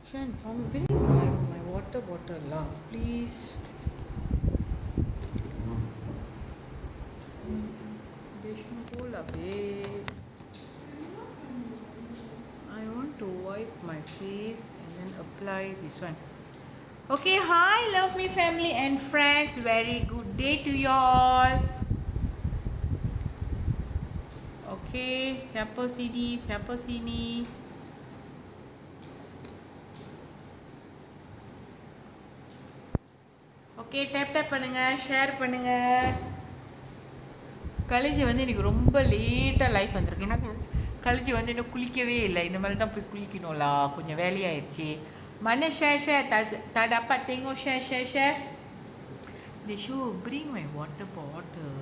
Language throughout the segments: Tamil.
Shan, bring my water bottle lah, please. Vishnu, hold up, I want to wipe my face and then apply this one. Okay, hi, love me family and friends. Very good day to you all. Okay, siapa sini? Okay tap பண்ணுங்கள், ஷேர் பண்ணுங்கள். கலேஜ் வந்து எனக்கு ரொம்ப லேட்டாக லைஃப் வந்திருக்கு. ஏன்னா கலேஜ் வந்து இன்னும் குளிக்கவே இல்லை. இனிமேல் தான் போய் குளிக்கணும்லா, கொஞ்சம் வேலையாயிருச்சு. Mana share tak dapat tengok share. They should bring my water bottle.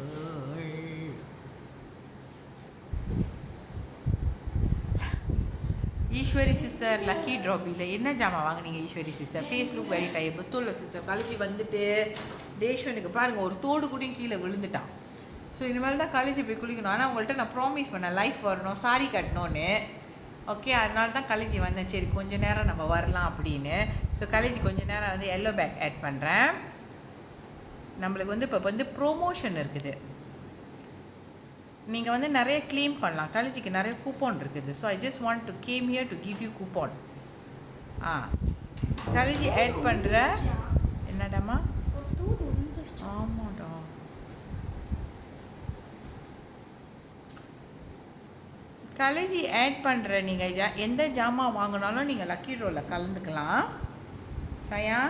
Eswari sister lucky drop இல்லை. என்ன ஜாமான் வாங்கினீங்க Eswari sister? Face look very type. புத்தூர்ல சிஸ்டர் காலேஜ் வந்துட்டு டேஷ்வனுக்கு பாருங்கள் ஒரு தோடு கூடயும் கீழே விழுந்துட்டான். ஸோ இனிமேல் தான் காலேஜ் போய் குளிக்கணும். ஆனால் உங்கள்கிட்ட நான் ப்ராமிஸ் பண்ணேன் லைஃப் வரணும், சாரி கட்டணும்னு. ஓகே, அதனால தான் காலேஜ் வந்தேன். சரி கொஞ்சம் நேரம் நம்ம வரலாம் அப்படின்னு. ஸோ காலேஜ் கொஞ்சம் நேரம் வந்து எல்லோ பேக் ஆட் பண்ணுறேன். நம்மளுக்கு வந்து இப்போ வந்து ப்ரோமோஷன் இருக்குது. நீங்கள் வந்து நிறைய க்ளைம் பண்ணலாம். காலேஜுக்கு நிறைய கூப்பன் இருக்குது. So I just want to came here to give you coupon. College add பண்ணுற என்னடாமா? ஆமாடா, காலேஜ் ஆட் பண்ணுற நீங்கள் எந்த ஜாமான் வாங்கினாலும் நீங்கள் லக்கி ட்ராவில் கலந்துக்கலாம். சயா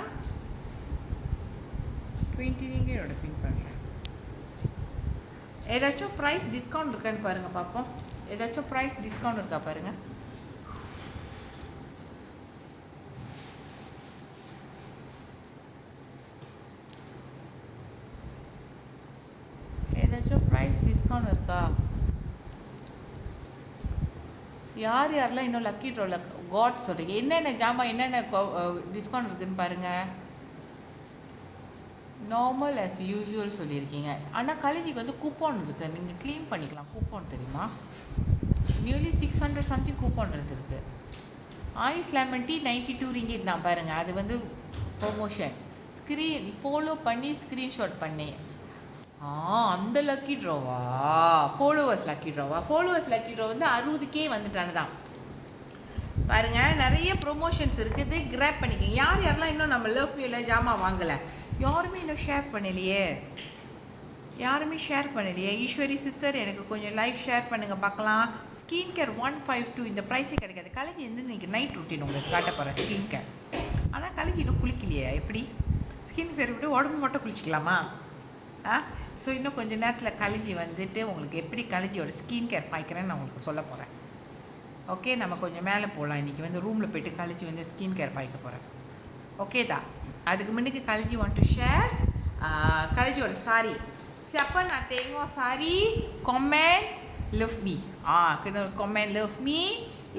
20 ரிங்கோட பின் பண்ணுறேன். ஏதாச்சும் ப்ரைஸ் டிஸ்கவுண்ட் இருக்கான்னு பாருங்கள் பார்ப்போம். ஏதாச்சும் ப்ரைஸ் டிஸ்கவுண்ட் இருக்கா பாருங்கள். ஏதாச்சும் ப்ரைஸ் டிஸ்கவுண்ட் இருக்கா? யாரெல்லாம் இன்னும் லக்கி ட்ராவில் காட் சொல்கிறீங்க? என்னென்ன ஜாமான் என்னென்ன டிஸ்கவுண்ட் இருக்குதுன்னு பாருங்கள். நார்மல் ஆஸ் யூஷுவல் சொல்லியிருக்கீங்க. ஆனால் காலேஜுக்கு வந்து கூப்பன் இருக்குது, நீங்கள் க்ளீன் பண்ணிக்கலாம். கூப்பன் தெரியுமா? நியூலி 600 சம்திங் கூப்பன் இருக்குது. ஐஸ் லெமன் டீ 92 ரிங்கிட் தான் பாருங்கள். அது வந்து ப்ரொமோஷன். ஸ்க்ரீன் ஃபாலோ பண்ணி ஸ்க்ரீன்ஷாட் பண்ணி அந்த லக்கி ட்ராவா? ஃபாலோவர்ஸ் லக்கி ட்ரா வந்து 60K வந்துட்டானு தான் பாருங்கள். நிறைய ப்ரொமோஷன்ஸ் இருக்குது, கிராப் பண்ணிக்கங்க. யாரெல்லாம் இன்னும் நம்ம லவ் மியூவில் ஜாமான் வாங்கலை? யாருமே இன்னும் ஷேர் பண்ணலையே. ஈஸ்வரி சிஸ்டர் எனக்கு கொஞ்சம் லைவ் ஷேர் பண்ணுங்கள் பார்க்கலாம். ஸ்கின் கேர் 152 இந்த ப்ரைஸே கிடைக்காது. காலேஜ் வந்து இன்றைக்கி நைட் ரொட்டீன் உங்களுக்கு காட்ட போகிறேன் ஸ்கின் கேர். ஆனால் காலேஜ் இன்னும் குளிக்கலையே, எப்படி ஸ்கின் கேர் விட்டு உடம்பு மட்டும் குளிச்சிக்கலாமா? ஸோ இன்னும் கொஞ்சம் நேரத்தில் காலேஜ் வந்துட்டு உங்களுக்கு எப்படி காலேஜோட ஸ்கின் கேர் பாய்க்கிறேன்னு நான் உங்களுக்கு சொல்ல போகிறேன். ஓகே, நம்ம கொஞ்சம் மேலே போகலாம். இன்றைக்கி வந்து ரூமில் போய்ட்டு காலேஜ் வந்து ஸ்கின் கேர் பாய்க்க போகிறேன். ஓகே தான். அதுக்கு முன்னுக்கு காலேஜ் வாண்ட் டு ஷேர் காலேஜோட sorry. siapa nak tengok sari comment love me. Kena comment love me.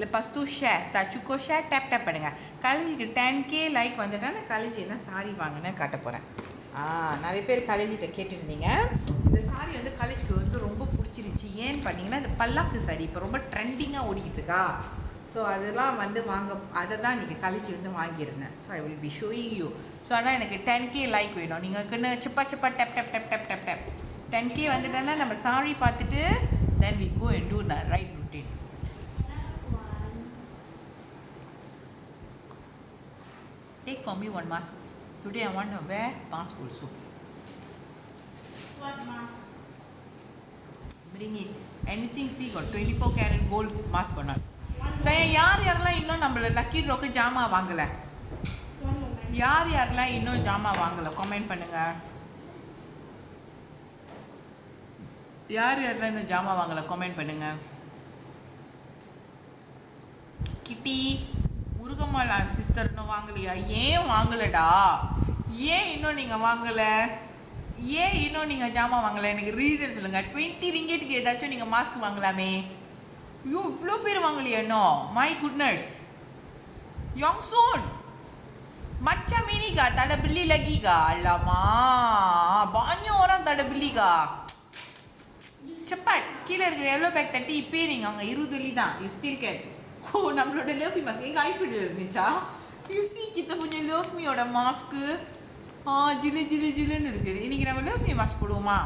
Lepas tu share. Tak cukup share, tap பண்ணுங்க. காலேஜுக்கு 10K லைக் வந்துட்டா நான் காலேஜ் என்ன சாரி வாங்கினேன் காட்ட போகிறேன். நிறைய பேர் காலேஜிட்ட கேட்டுருந்தீங்க. இந்த சாரி வந்து காலேஜுக்கு வந்து ரொம்ப பிடிச்சிருச்சு. ஏன்னு பண்ணிங்கன்னா இந்த பல்லாக்கு சாரி இப்போ ரொம்ப ட்ரெண்டிங்காக ஓடிக்கிட்டு இருக்கா. ஸோ அதெல்லாம் வந்து அதை தான் இன்றைக்கி காலேஜ் வந்து வாங்கியிருந்தேன். So I will be showing you. So ஆனால் எனக்கு 10K லைக் வேணும். நீங்கள் சிப்பா டப் 10K வந்துட்டேன்னா நம்ம சாரி பார்த்துட்டு then we go and do the right routine. Take for me one mask. Today I want to wear mask also. What mask? Bring it. Anything, see, got 24 karat gold mask or not. Saya யாரெல்லாம் இன்னும் நம்மள லக்கி ட்ராக்கு ஜாமான் வாங்கலை? யாரெல்லாம் இன்னும் ஜாமான் வாங்கலை கமெண்ட் பண்ணுங்க. யாரெல்லாம் இன்னும் ஜாமான் வாங்கலை கமெண்ட் பண்ணுங்க. கிட்டி முருகம்மாளா சிஸ்டர் இன்னும் வாங்கலையா? ஏன் வாங்கலடா? ஏன் இன்னும் நீங்கள் வாங்கலை? ஏன் இன்னும் நீங்கள் ஜாமான் வாங்கலை? எனக்கு ரீசன் சொல்லுங்கள். 20 ரிங்கெட்டுக்கு ஏதாச்சும் நீங்கள் மாஸ்க் வாங்கலாமே. ஐயோ, இவ்வளோ பேர் வாங்கலையா இன்னும்? My goodness. Yang Soon, macam ini kah? Tak ada beli lagi kah? Alamak, banyak orang tak ada beli kah? Cepat, கீழே இருக்கிற எல்லோ பேக் தட்டி இப்போ நீங்கள் அங்கே 20 வெள்ளி தான். You still can. நம்மளோட லவ்லி மாஸ்க் எங்கள் ஹாஸ்பிட்டல் இருந்துச்சா? You see kita punya Love Me ஓட மாஸ்க் ஜிலு ஜிலு ஜிலுன்னு இருக்குது. இன்னைக்கு நம்ம Love Me மாஸ்க் போடுவோமா?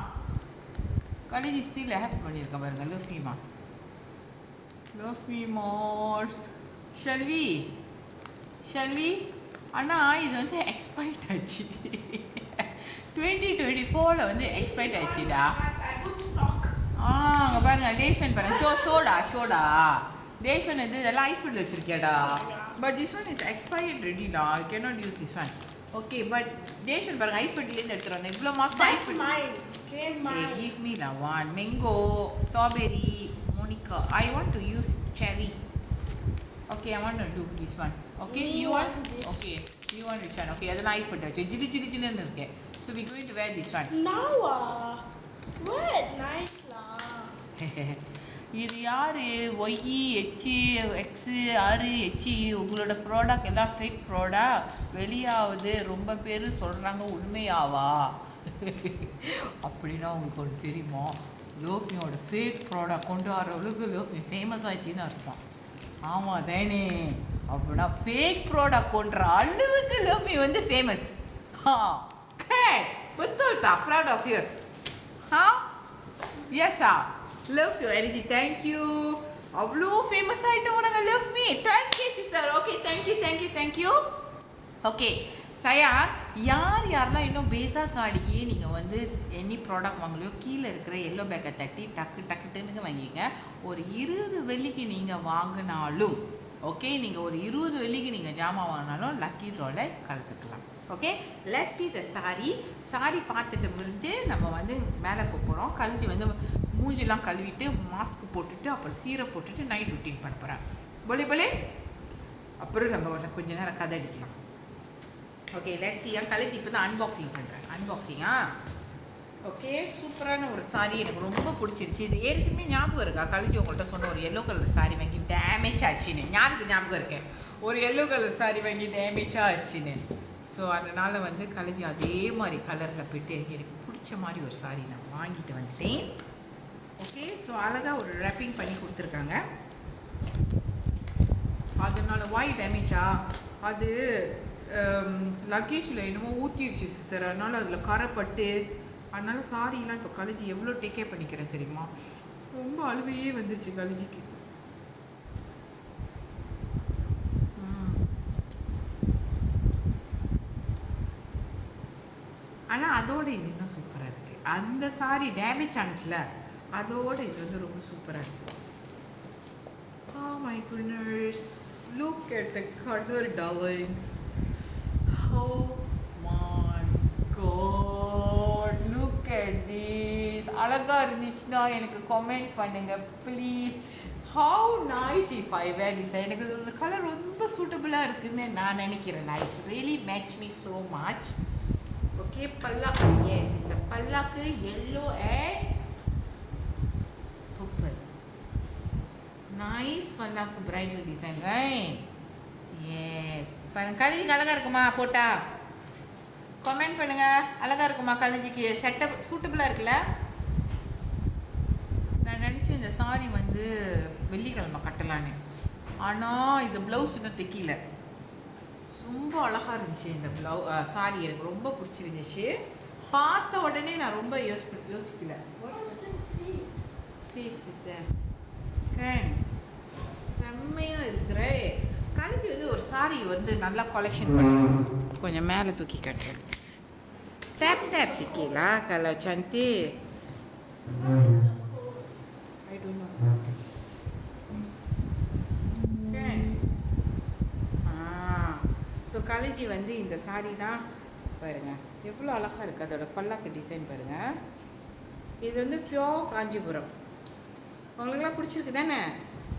காலேஜ் ஸ்டில் ஹேவ் பண்ணியிருக்கேன் பாருங்க Love Me mask. Love Me mask. Shall we? அண்ணா இது வந்து எக்ஸ்பைர்ட் ஆச்சு. 2024 வந்து எக்ஸ்பைர்ட் ஆச்சுடா. அங்கே பாருங்க டேஷன் பாருங்க. ஷோடா டேஷன் இது இதெல்லாம் ஐஸ் பண்ணி வச்சிருக்கேடா. But this one is expired ரெடிடா. I cannot use this one. Okay but டேஷன் பாருங்க ஐஸ் பெட்டிலேருந்து எடுத்துட்டு வந்தேன். இவ்வளோ மாஸ்க் ஐஸ் பெட்டி. Give me the one. Mango, strawberry, Monica. I want to use cherry. Okay, I want to do this one. Okay, you want this? Okay, you want which one? Okay, அதெல்லாம் ஐஸ் பெட்டி வச்சு ஜிலு இருக்கு. So we going to wear this one. Now what? Nice la. இது யாரு ஒய் ஹெச்சு எக்ஸு ஆறு ஹெச்சு உங்களோட ப்ராடக்ட் எல்லாம் ஃபேக் ப்ராடக்ட் வெளியாகுது. ரொம்ப பேர் சொல்கிறாங்க உண்மையாவா? அப்படின்னா உங்களுக்கு ஒன்று தெரியுமா? Love Me-ஓட ஃபேக் ப்ராடக்ட் கொண்டு வர அளவுக்கு Love Me ஃபேமஸ் ஆச்சுன்னு அர்த்தம். ஆமாம் தானே? அப்படின்னா ஃபேக் ப்ராடக்ட் கொண்டுற அளவுக்கு Love Me வந்து famous. betul tak? Proud of you. Yes Love You energy. Thank you. அவ்வளோ ஃபேமஸ் ஆகிட்டோம் நாங்கள் Love Me. 12K sister. Okay, thank you. Okay சயா, யாரெல்லாம் இன்னும் பேஸா காடிக்கு நீங்கள் வந்து எனி ப்ராடக்ட் வாங்கலையோ கீழே இருக்கிற எல்லோ பேக்கை தட்டி டக்குன்னு வாங்கிங்க. ஒரு 20 வெள்ளிக்கு நீங்கள் வாங்கினாலும் ஓகே, நீங்கள் ஒரு 20 வெள்ளிக்கு நீங்கள் ஜாமான் வாங்கினாலும் லக்கி ட்ராவில் கலந்துக்கலாம். Okay, let's see the sorry பார்த்துட்டு முடிஞ்சு நம்ம வந்து மேலே போகிறோம். கழிச்சு வந்து மூஞ்சிலாம் கழுவிட்டு மாஸ்க் போட்டுட்டு அப்புறம் சீரை போட்டுட்டு நைட் ரொட்டீன் பண்ண போகிறேன். போலே அப்புறம் நம்ம கொஞ்ச நேரம் கதை அடிக்கலாம். Okay let's see. கழுத்து இப்போ தான் அன்பாக்சிங் பண்ணுறேன். அன்பாக்சிங்கா ஓகே, சூப்பரான ஒரு சாரி எனக்கு ரொம்ப பிடிச்சிருச்சு. இது ஏற்கனவே ஞாபகம் இருக்கா? கழிச்சு உங்கள்கிட்ட சொன்ன ஒரு எல்லோ கலர் சாரி வாங்கி டேமேஜ் ஆச்சுன்னு யாருக்கு ஞாபகம் இருக்கேன்? ஒரு எல்லோ கலர் சாரி வாங்கி டேமேஜாக ஆச்சுன்னு. ஸோ அதனால் வந்து கழிச்சு அதே மாதிரி கலரில் போய்ட்டு எனக்கு பிடிச்ச மாதிரி ஒரு சாரி நான் வாங்கிட்டு வந்துட்டேன். ஓகே, ஸோ அழகாக ஒரு ரேப்பிங் பண்ணி கொடுத்துருக்காங்க. அதனால் வாய் டேமேஜா அது லக்கேஜில் என்னமோ ஊற்றிருச்சு சிஸ்டர். அதனால் அதில் கரைப்பட்டு அதனால் சாரிலாம் இப்போ கழிச்சு எவ்வளோ டேக்கே பண்ணிக்கிறேன் தெரியுமா? ரொம்ப அழுகையே வந்துருச்சு கழிச்சிக்கு. ஆனால் அதோட இது இன்னும் சூப்பராக இருக்குது. அந்த சாரி டேமேஜ் ஆனிச்சுல, அதோட இது வந்து ரொம்ப சூப்பராக இருக்குது. Oh my goodness, look at the color darlings. Oh my god, look at this. அழகா இருந்துச்சுன்னா எனக்கு கமெண்ட் பண்ணுங்க please. How nice if I wear this. எனக்கு இந்த கலர் ரொம்ப சூட்டபுளாக இருக்குன்னு நான் நினைக்கிறேன். Nice, really match me so much. Okay, palak. Yes, it's a palak, yellow and purple. Nice palak bridal design, right? Yes. பாருங்க கழுதிக்கு அழகாக இருக்குமா? போட்டா கமெண்ட் பண்ணுங்க. அழகாக இருக்குமா கழுதிக்கு? செட்டப் சூட்டபுளாக இருக்குல்ல? நான் நினச்சேன் இந்த சாரி வந்து வெள்ளிக்கிழமை கட்டலான்னு. ஆனால் இந்த ப்ளவுஸ் இன்னும் தைக்கல. ரொம்ப அழகாக இருந்துச்சு இந்த சாரி. எனக்கு ரொம்ப பிடிச்சிருந்துச்சு. பார்த்த உடனே நான் ரொம்ப யோசிக்கல. சேஃப் சார் செம்மையாக இருக்கிற கழிச்சு வந்து ஒரு சாரி வந்து நல்லா கலெக்ஷன் பண்ணி கொஞ்சம் மேலே தூக்கி கட்டுறது. டேப் சிக்கலா கலர் சந்தி. ஸோ கலைஜி வந்து இந்த சாரி தான் பாருங்கள் எவ்வளோ அழகாக இருக்குது. அதோட பல்லாக்கு டிசைன் பாருங்கள். இது வந்து பியோர் காஞ்சிபுரம். உங்களுக்குலாம் பிடிச்சிருக்கு தானே?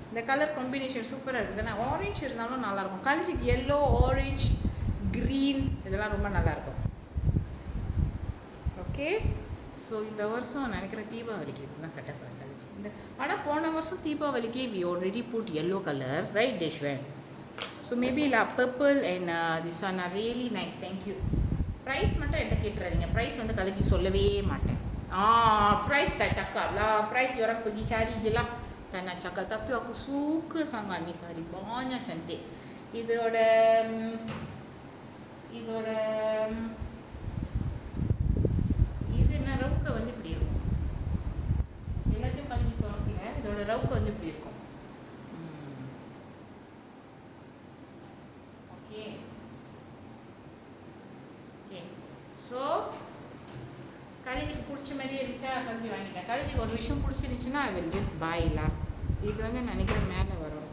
இந்த கலர் காம்பினேஷன் சூப்பராக இருக்குது தானே? ஆரஞ்சு இருந்தாலும் நல்லாயிருக்கும். கலைஜிக்கு எல்லோ, ஆரஞ்ச், க்ரீன் இதெல்லாம் ரொம்ப நல்லாயிருக்கும். ஓகே, ஸோ இந்த வருஷம் நினைக்கிறேன் தீபாவளிக்கு இதுதான் கட்ட போகிறேன் கலைஜி. இந்த ஆனால் போன வருஷம் தீபாவளிக்கே we already put yellow colour, right டேஷ்வன்? So maybe la purple and this one are really nice. Thank you. Price மட்டும் என்கிட்ட கேட்டுறாதீங்க. ப்ரைஸ் வந்து கழிச்சு சொல்லவே மாட்டேன். Price tak cakap lah. Price orang pergi cari je lah. Tak nak cakap. Tapi aku suka sangat ni sari. Banyak cantik. இதோட இதோட இது என்ன ரவுக்க வந்து இப்படி இருக்கும். எல்லாத்தையும் கழிஞ்சு திறக்கல. இதோட ரவுக்க வந்து இப்படி இருக்கும். Okay okay. ஸோ கழுதிக்கு பிடிச்ச மாதிரியே இருந்துச்சா கழுதி வாங்கிட்டேன். கழுதிக்கு ஒரு விஷயம் பிடிச்சிருந்துச்சுன்னா ஐ வில் ஜஸ்ட் பாய்லாம். இது வந்து நினைக்கிறேன் மேலே வரும்.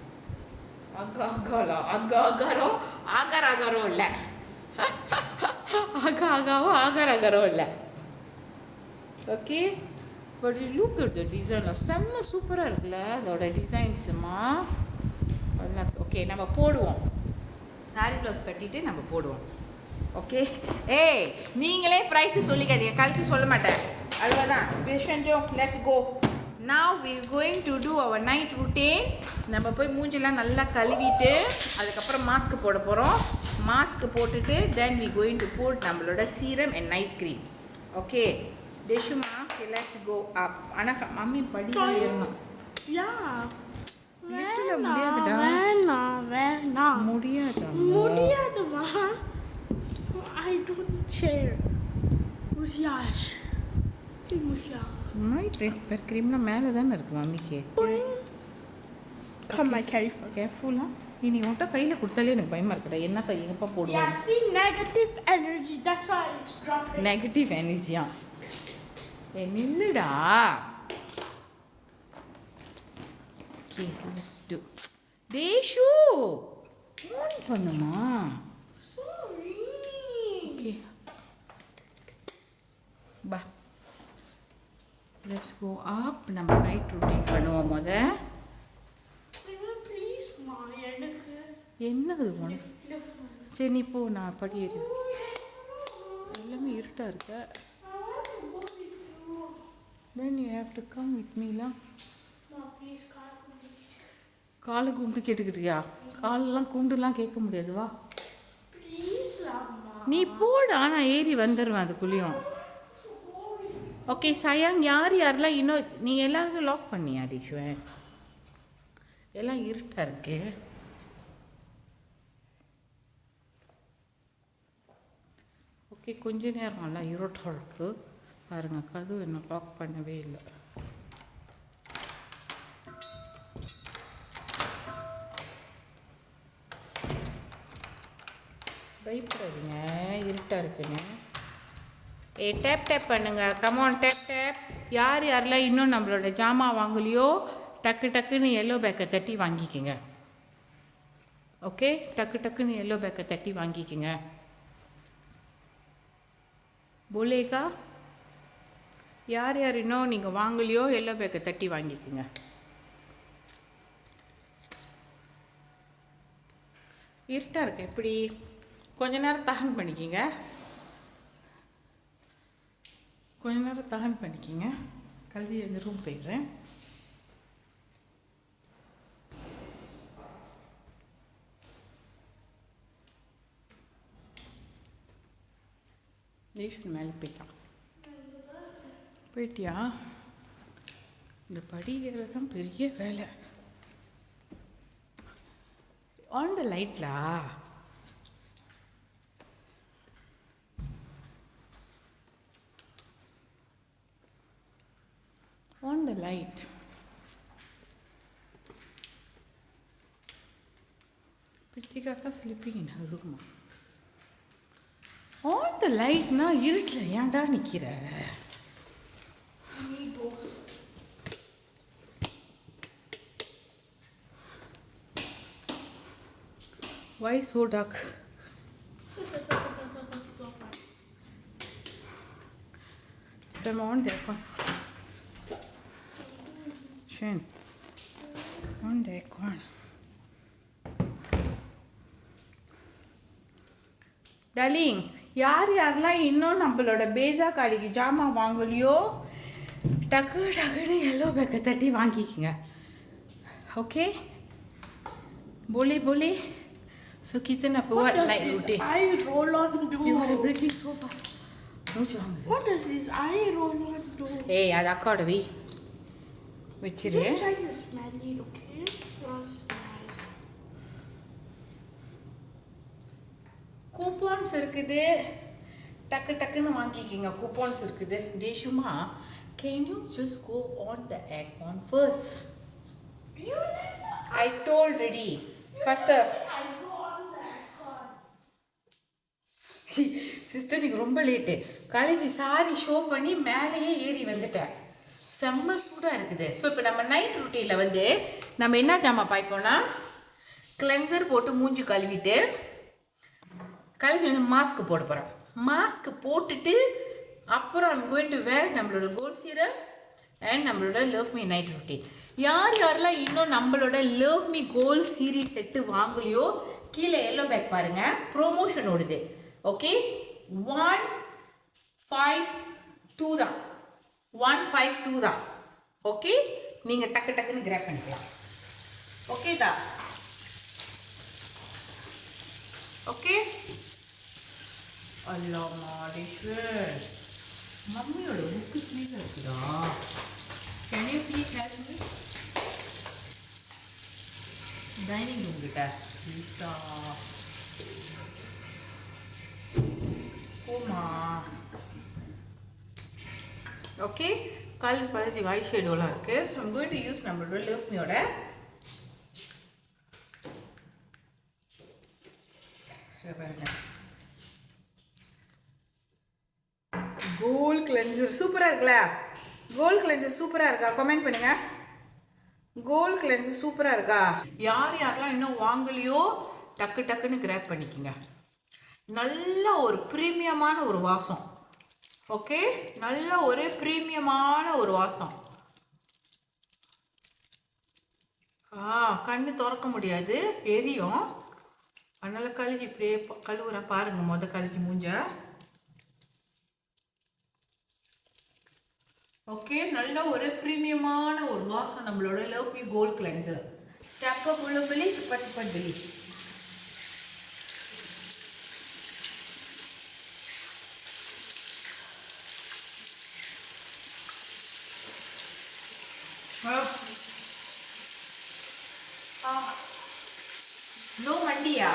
அகாரம் ஆகாரம் இல்லை. ஆகாரம் இல்லை. Okay but look at the design செம்ம சூப்பராக இருக்குல்ல அதோட டிசைன்ஸுமா. ஓகே நம்ம போடுவோம். சாரி ப்ளவுஸ் கட்டிட்டு நம்ம போடுவோம். ஓகே ஏய் நீங்களே ப்ரைஸு சொல்லிக்காதீங்க. கழிச்சு சொல்ல மாட்டேன். அவ்வளோதான். விஷஞ்சோ let's go. Now we are going to do our night routine. நம்ம போய் மூஞ்செல்லாம் நல்லா கழுவிட்டு அதுக்கப்புறம் மாஸ்க் போட போகிறோம். மாஸ்க் போட்டுட்டு then we going to put நம்மளோட serum and night cream. Okay தேஷுமா let's go up. ஆனால் மம்மி படியில் ஏறணும். லிஃப்ட்டில் முடியாதுடா. வேணாம் முடியாதுமா. I don't share. Muziash. Night பெர் க்ரீம்லாம் மேலே தானே இருக்குது மம்மிக்கு. Come my careful. கேர்ஃபுல்லாக நீ உன்ட்ட கையில் கொடுத்தாலே எனக்கு பயமாக இருக்குடா. என்ன எங்கப்பா போடுவோம். Yeah, see negative energy. That's why it's dropping. Negative எனர்ஜியா நில்லுடா. Okay let's do. தேஷு ஆன் பண்ணுமா. Sorry. ஓகே பா லெட்ஸ் கோ அப். நம்ம நைட் ரூட்டீன் பண்ணுவோம் முத. Please ma எனக்கு என்னது சரி நீ போ. நான் படி ஏறி எல்லாமே இருட்டாக இருக்க. Then you have to come with me la. No please காலை கும்பிட்டு கேட்டுக்கிட்டியா. காலெல்லாம் கும்பிட்டுலாம் கேட்க முடியாது. வா please அம்மா. நீ போடா. நான் ஏறி வந்துடுவேன் அதுக்குள்ளேயும். ஓகே சயாங் யாரெல்லாம் இன்னும் நீங்கள் எல்லாருக்கும் லாக் பண்ணியா டிஷ்வன். எல்லாம் இருட்டாக இருக்கு. ஓகே கொஞ்ச நேரம் எல்லாம் இருட்டாக இருக்குது. பாருங்கள் கதவு இன்னும் லாக் பண்ணவே இல்லை. பயப்படாதீங்க இருட்டாக இருக்குன்னு. டேப் டேப் பண்ணுங்க. Come on tap tap. யாரெல்லாம் இன்னும் நம்மளோட ஜாமான் வாங்கலையோ டக்குன்னு எல்லோ பேக்கை தட்டி வாங்கிக்கோங்க. ஓகே டக்குன்னு எல்லோ பேக்கை தட்டி வாங்கிக்கோங்க. போலேகா யார் இன்னும் நீங்கள் வாங்கலையோ எல்லோ பேக்கை தட்டி வாங்கிக்கோங்க. இருட்டாக இருக்கு. எப்படி கொஞ்ச நேரம் தகன் பண்ணிக்கிங்க. கல்வி வந்து ரூம் போயிடுறேன். ஈஸ்வன் மேலே போயிட்டியா. இந்த படிக்கிறது தான் பெரிய வேலை. ஆன் த லைட்லா. On the light. Pritika sleeping in her room. On the light na irutla ஏன்டா நிக்கிற. Why so dark? Some on there. Schön. Und der Korn. Darling யாரெல்லாம் இன்னும் நம்மளோட பேஸா காடிக்கு ஜாமான் வாங்கலையோ டக்குன்னு எல்லோ பேக்கை தட்டி வாங்கிக்கோங்க. ஓகே போலே so kitna what like routine. I roll on do. You are breathing so fast. What does this I roll on do? Hey ada akadavi Just try the smelly, okay? Smells nice. Coupons இருக்குது, டக்கு டக்குன்னு வாங்கிக்கிங்க. கூப்பான்ஸ் இருக்குது. தேஷுமா, can you just go on the aircon first? I told ready. Faster. Sister நீங்கள் ரொம்ப லேட்டு. காலேஜ் சாரி ஷோ பண்ணி மேலேயே ஏறி வந்துட்டேன். செம்ம சூடாக இருக்குது. ஸோ இப்போ நம்ம நைட் ரொட்டீனில் வந்து நம்ம என்ன ஜாமான் பாய்ப்போம்னா, கிளென்சர் போட்டு மூஞ்சி கழுவிட்டு காலேஜ் வந்து மாஸ்க் போட போகிறோம். மாஸ்க் போட்டுட்டு அப்புறம் ஐம் கோயிங் டு வேர் நம்மளோட கோல்ட் சீரம் அண்ட் நம்மளோட லவ் மீ நைட் ரொட்டீன். யார் யாரெல்லாம் இன்னும் நம்மளோட love me gold series set வாங்கலையோ கீழே எல்லோ பேக் பாருங்க, ப்ரோமோஷன் ஓடுது. ஓகே, 152 தான், 152 தான். ஓகே, நீங்கள் டக்கு டக்குன்னு கிராப் பண்ணிக்கலாம். ஓகே தான். ஓகே, அல்லா மாடேஸ்வர், மம்மியோட புக்கு கீழே இருக்குதா? Can you please help me? Dining room கிட்ட ப்ளீஸா. ஓமா. ஓகே, காலேஜ் காலேஜ் ஐ ஷேடோலாம் இருக்குது. So I'm going to use நம்மளோட லவ்மியோட பாருங்க கோல்ட் கிளென்சர். சூப்பராக இருக்குல்ல? கோல்ட் கிளென்சர் சூப்பராக இருக்கா? கமெண்ட் பண்ணுங்க. கோல்ட் கிளென்சர் சூப்பராக இருக்கா? யார் யாரெல்லாம் இன்னும் வாங்கலையோ டக்கு டக்குன்னு கிராப் பண்ணிக்கோங்க. நல்ல ஒரு ப்ரீமியமான ஒரு வாசம். ஓகே, நல்ல ஒரு ப்ரீமியமான ஒரு வாசம். கண்ணு திறக்க முடியாது, எரியும். அதனால் கழுவி இப்படியே கழுவுறேன் பாருங்க. கழுவி மூஞ்ச. ஓகே, நல்ல ஒரு ப்ரீமியமான ஒரு வாசம் நம்மளோட லவ் மீ கோல்ட் கிளென்சர். செப்ப புள்ள பிள்ளி சிப்பா சிப்பா பிள்ளி. ப்ளூ மண்டியா?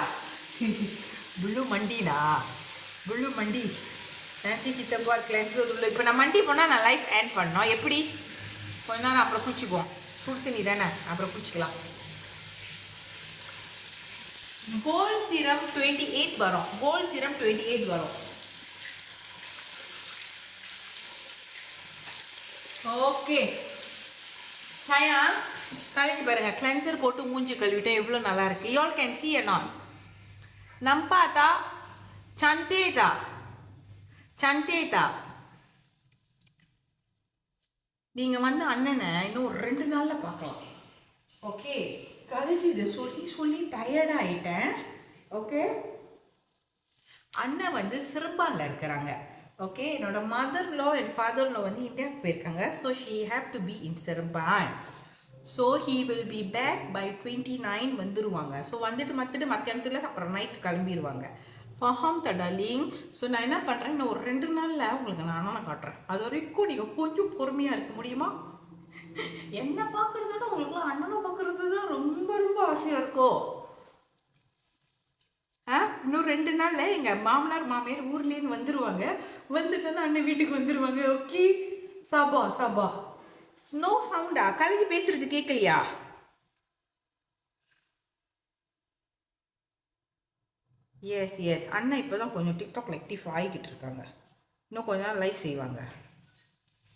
ப்ளூ மண்டினா ப்ளூ மண்டி நேற்று சித்தப்பா கிளென்சர் உள்ள. இப்போ நான் மண்டி போனால் நான் லைஃப் ஏர்ன் பண்ணோம். எப்படி? கொஞ்ச நேரம் அப்புறம் குளிச்சுக்குவோம். சுடுதண்ணி தானே, அப்புறம் குளிச்சுக்கலாம். கோல்ட் சீரம் 28 வரும். கோல்ட் சீரம் 28 வரும். ஓகே சாயா, காலேஜ் பாருங்க, கிளென்சர் போட்டு மூஞ்சி கழுவிட்டேன். எவ்வளோ நல்லா இருக்கு. You all can see a not நம்பாதா சந்தேதா சந்தேதா. நீங்கள் வந்து அண்ணனை இன்னும் 2 நாளில் பார்க்கலாம். ஓகே, காலேஜ் இதை சொல்லி சொல்லி டயர்டாகிட்டேன். ஓகே, அண்ணன் வந்து சிறுபானில் இருக்கிறாங்க. ஓகே, என்னோட மதர்லோ அண்ட் ஃபாதர்லோ வந்து இந்தியாவுக்கு போயிருக்காங்க. So she have to be in சிறுபான். So he will be back by 29 வந்துடுவாங்க. ஸோ வந்துட்டு மத்தியானத்தில் அப்புறம் நைட் கிளம்பிடுவாங்க. ஃபஹாம் டார்லிங். ஸோ நான் என்ன பண்ணுறேன், இன்னும் ஒரு 2 நாளில் உங்களுக்கு நான் அண்ணனை காட்டுறேன். அது வரைக்கும் நீங்கள் கொஞ்சம் பொறுமையாக இருக்க முடியுமா? என்ன பார்க்குறதோட உங்களுக்குலாம் அண்ணனை பார்க்குறது தான் ரொம்ப ரொம்ப ஆசையாக இருக்கும். இன்னும் 2 நாளில் எங்கள் மாமனார் மாமியார் ஊர்லேருந்து வந்துடுவாங்க. வந்துட்டேன்னா அண்ணன் வீட்டுக்கு வந்துடுவாங்க. ஓகே, சாபா சாபா. ஸ்னோ சவுண்டா? கலகி பேசுறது கேட்கலையா? எஸ் எஸ், அண்ணன் இப்போ தான் கொஞ்சம் டிக்டாக்ல ஆக்டிவ் ஆகிக்கிட்டு இருக்காங்க. இன்னும் கொஞ்ச நாள் லைவ் செய்வாங்க.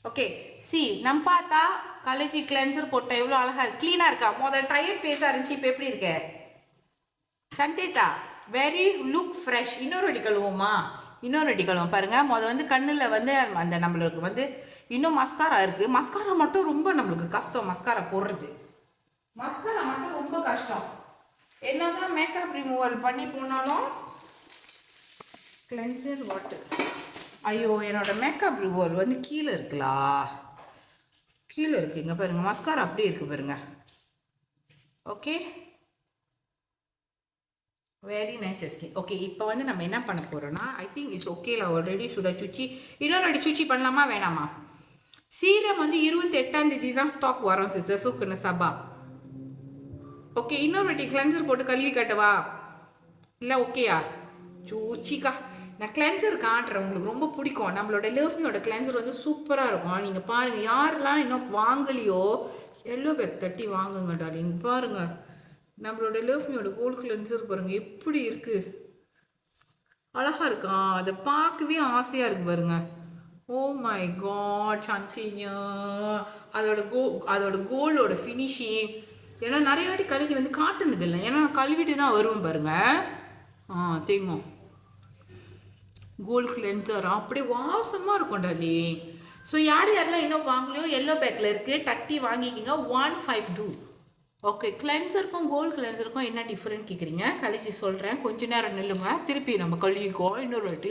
ஓகே, சி நம்ம பார்த்தா கலகி கிளென்சர் போட்டால் எவ்வளோ அழகாக க்ளீனாக இருக்கா? முதல்ல டயர்ட் ஃபேஸாக இருந்துச்சு, இப்போ எப்படி இருக்கு சந்தேதா? Very look fresh. இன்னொரு அடி கழுவோமா? இன்னொரு அடி கழுவோம் பாருங்கள். வந்து கண்ணில் வந்து அந்த நம்மளுக்கு வந்து இன்னும் மஸ்காரா இருக்குது. மஸ்காரா மட்டும் ரொம்ப நம்மளுக்கு கஷ்டம். மஸ்காரா போடுறது மஸ்காரா மட்டும் ரொம்ப கஷ்டம். என்னதான் மேக்கப் ரிமூவல் பண்ணி போனாலும் கிளென்சர் வாட்டர். ஐயோ, என்னோட மேக்கப் ரிமூவல் வந்து கீழே இருக்குலா? கீழே இருக்குது. இங்கே பாருங்கள், மஸ்காரா அப்படியே இருக்குது பாருங்க. Okay, very nice skin. Okay, இப்போ வந்து நம்ம என்ன பண்ண போகிறோன்னா, ஐ திங்க் இட்ஸ் ஓகேல. ஆல்ரெடி சுட சுச்சி இன்னொரு அடி சுச்சி பண்ணலாமா வேணாமா? சீரம் வந்து 28ஆம் தேதி தான் ஸ்டாக் வரும் சிஸ்டர். சூக்குன்னு சபா. ஓகே, இன்னொரு வாட்டி கிளென்சர் போட்டு கழுவி கட்டவா? இல்லை ஓகேயா? சூச்சிக்கா நான் கிளென்சர் காட்டுறேன், உங்களுக்கு ரொம்ப பிடிக்கும். நம்மளோட லவ்மியோட கிளென்சர் வந்து சூப்பராக இருக்கும். நீங்கள் பாருங்கள், யாரெல்லாம் இன்னும் வாங்கலையோ எல்லோ பேக் தட்டி வாங்குங்க டார்லிங். பாருங்கள் நம்மளோட லவ்மியோட கோல்ட் கிளென்சர் பாருங்கள் எப்படி இருக்குது, அழகாக இருக்கா, அதை பார்க்கவே ஆசையாக இருக்குது பாருங்க. ஓ மை காட் சந்தியா, அதோட கோல்டோட ஃபினிஷிங். ஏன்னா நிறைய வாட்டி கழுவி வந்து காட்டுனது இல்லை, ஏன்னா நான் கழுவிட்டு தான் வருவேன் பாருங்க. தேங்கும் கோல்ட் கிளென்சர் அப்படியே வாசமாக இருக்கும் டார்லிங். ஸோ யார் யாரெல்லாம் இன்னும் வாங்கலையோ எல்லோ பேக்கில் இருக்குது, தட்டி வாங்கிக்கிங்க. 152. ஓகே, கிளென்சருக்கும் கோல்ட் கிளென்சருக்கும் என்ன டிஃப்ரெண்ட் கேட்குறீங்க, கழிச்சு சொல்கிறேன். கொஞ்ச நேரம் நில்லுங்க, திருப்பி நம்ம கழுவிக்குவோம் இன்னொரு வாட்டி.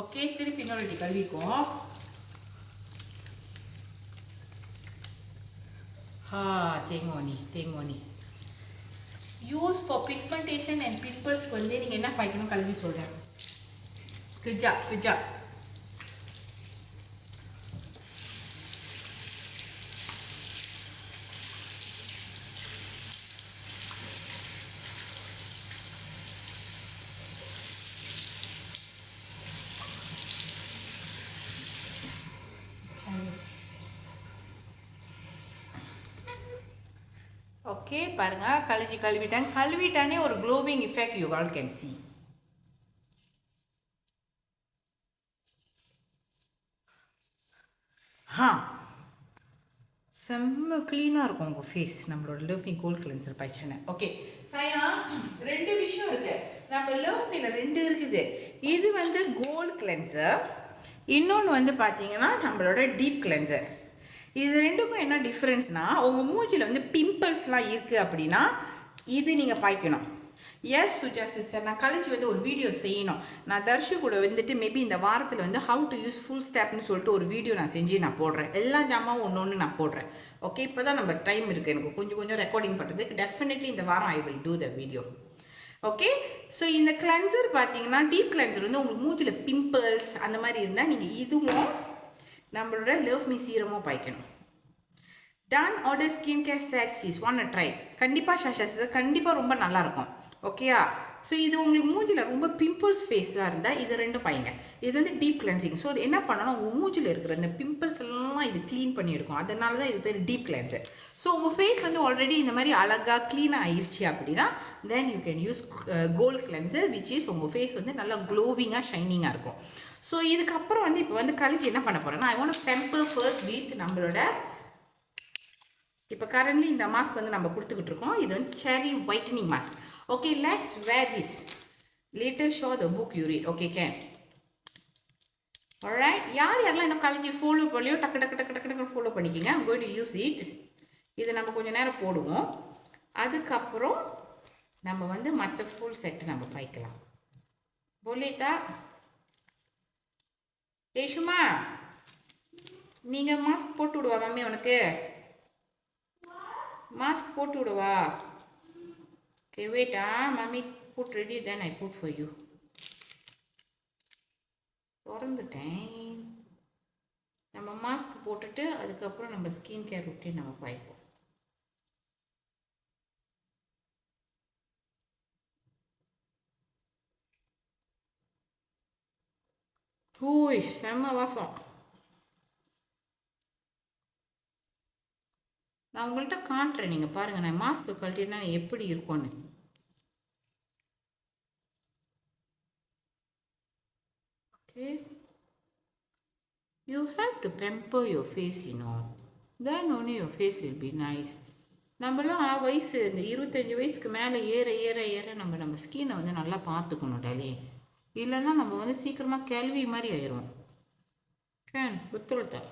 ஓகே, திருப்பி இன்னொரு வாட்டி கழுவிக்குவோம். தேங்கோனி யூஸ் ஃபார் பிக்மெண்டேஷன் அண்ட் பிம்பிள்ஸ்க்கு வந்து நீங்கள் என்ன பாய்க்கணும் கழுவி சொல்கிறேன். கிஜா ஓகே பாருங்க, கழுவிட்டானே ஒரு glowing effect you all can C. செம்ம க்ளீனாக இருக்கும் உங்கள் ஃபேஸ் நம்மளோட லவ்மி கோல்ட் கிளென்சர் பாய்ச்சானே. ஓகே சயா, 2 விஷயம் இருக்குது நம்ம லவ்மியில், 2 இருக்குது. இது வந்து கோல்ட் கிளென்சர், இன்னொன்று வந்து பார்த்தீங்கன்னா நம்மளோட டீப் கிளென்சர். இது ரெண்டுக்கும் என்ன டிஃப்ரென்ஸ்னால், உங்கள் மூஞ்சியில் வந்து பிம்பிள்ஸ்லாம் இருக்குது அப்படின்னா இது நீங்கள் பாய்க்கணும். எஸ் சுஜா சிஸ்டர், நான் கழிச்சு வந்து ஒரு வீடியோ செய்யணும். நான் தர்ஷு கூட வந்துட்டு மேபி இந்த வாரத்தில் வந்து ஹவு டு யூஸ் ஃபுல் ஸ்டெப்னு சொல்லிட்டு ஒரு வீடியோ நான் செஞ்சு நான் போடுறேன். எல்லா ஜாமாவும் ஒன்று நான் போடுறேன். ஓகே, இப்போ தான் நம்ம டைம் இருக்குது எனக்கு கொஞ்சம் ரெக்கார்டிங் பண்ணுறதுக்கு. டெஃபினெட்லி இந்த வாரம் I will do the video. Okay, so இந்த கிளென்சர் பார்த்தீங்கன்னா டீப் கிளென்சர் வந்து உங்களுக்கு மூஞ்சில் பிம்பிள்ஸ் அந்த மாதிரி இருந்தால் நீங்கள் இதுவும் நம்மளோட லவ்மி சீரமும் பாய்க்கணும். Done order skin care sets one try. கண்டிப்பாக ஷாஷா சிஸ்டர், கண்டிப்பாக ரொம்ப நல்லாயிருக்கும். ஓகேயா, ஸோ இது உங்களுக்கு மூஞ்சில் ரொம்ப பிம்பிள்ஸ் ஃபேஸாக இருந்தால் இது 2 பாய்ங்க. இது வந்து டீப் கிளென்சிங். ஸோ இது என்ன பண்ணணும், உங்கள் மூஞ்சில் இருக்கிற இந்த பிம்பிள்ஸ் எல்லாம் இது க்ளீன் பண்ணி எடுக்கும். அதனால தான் இது பேர் டீப் கிளென்சர். ஸோ உங்கள் ஃபேஸ் வந்து ஆல்ரெடி இந்த மாதிரி அழகாக க்ளீனாக ஆயிடுச்சு அப்படின்னா then you can use gold cleanser which is உங்கள் ஃபேஸ் வந்து நல்லா க்ளோவிங்காக ஷைனிங்காக இருக்கும். ஸோ இதுக்கப்புறம் வந்து இப்போ வந்து கழிச்சு என்ன பண்ண போகிறேன்னா, I want bumper first with நம்மளோட இப்போ கரண்ட்லி இந்த மாஸ்க் வந்து நம்ம கொடுத்துக்கிட்டு இருக்கோம். இது வந்து cherry whitening mask. Okay, let's wear this. Later show the book you read. Okay can. Alright, யாரெல்லாம் இன்னும் கழிச்சு ஃபாலோ பண்ணியோ டக்கு ஃபாலோ பண்ணிக்கிங்க. I'm going to use it. இது நம்ம கொஞ்சம் நேரம் போடுவோம். அதுக்கப்புறம் நம்ம வந்து மற்ற ஃபுல் செட்டு நம்ம பாய்க்கலாம். போலேட்டா ஏஷுமா, நீங்கள் மாஸ்க் போட்டு விடுவா மம்மி, உனக்கு மாஸ்க் போட்டு விடுவா. ஓகே வெயிட்டா, mummy put ready then I put for you. திறந்துட்டேன். நம்ம மாஸ்க் போட்டுட்டு அதுக்கப்புறம் நம்ம ஸ்கின் கேர் ரொட்டீன் நம்ம பாய்ப்போம். ஊய் செம்ம வாசம். நான் உங்கள்கிட்ட காட்டுறேன், நீங்கள் பாருங்கள். நான் மாஸ்க்கு கழட்டினா எப்படி இருக்கும்னு. Okay, you have to pamper your face, then only your face will be nice. நம்மளாம் வயசு இந்த 25 வயசுக்கு மேலே ஏற நம்ம ஸ்கின்னை வந்து நல்லா பார்த்துக்கணும் டலே. இல்லைன்னா நம்ம வந்து சீக்கிரமாக கேள்வி மாதிரி ஆயிரும். கேன் புத்துழுத்தா